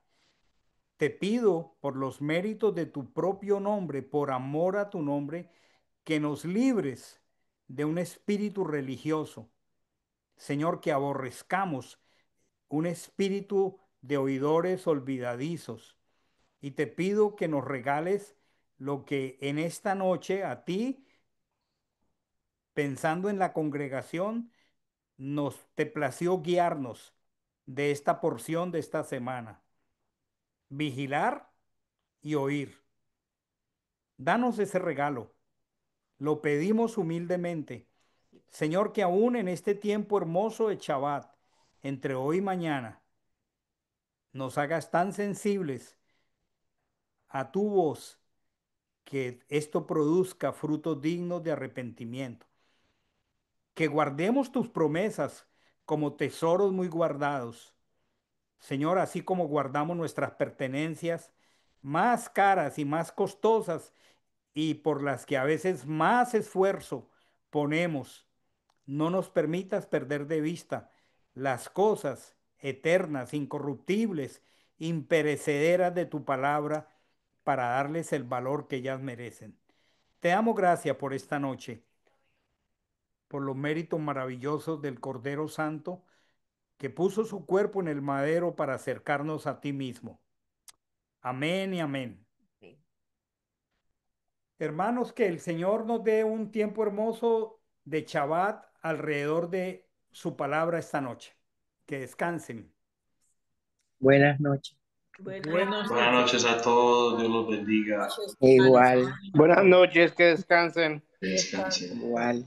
Te pido por los méritos de tu propio nombre, por amor a tu nombre, que nos libres de un espíritu religioso. Señor, que aborrezcamos un espíritu de oidores olvidadizos. Y te pido que nos regales lo que en esta noche a ti, pensando en la congregación, nos te plació guiarnos de esta porción de esta semana. Vigilar y oír. Danos ese regalo. Lo pedimos humildemente. Señor, que aún en este tiempo hermoso de Shabbat, entre hoy y mañana, nos hagas tan sensibles a tu voz que esto produzca frutos dignos de arrepentimiento. Que guardemos tus promesas como tesoros muy guardados. Señor, así como guardamos nuestras pertenencias más caras y más costosas y por las que a veces más esfuerzo ponemos, no nos permitas perder de vista las cosas eternas, incorruptibles, imperecederas de tu palabra para darles el valor que ellas merecen. Te damos gracias por esta noche, por los méritos maravillosos del Cordero Santo que puso su cuerpo en el madero para acercarnos a ti mismo. Amén y amén.
Sí.
Hermanos, que el Señor nos dé un tiempo hermoso de Shabbat alrededor de su palabra esta noche. Que descansen.
Buenas noches.
Buenas
Buenas
noches.
noches a todos, Dios los bendiga.
Igual,
Buenas noches, que descansen.
Que descansen.
igual.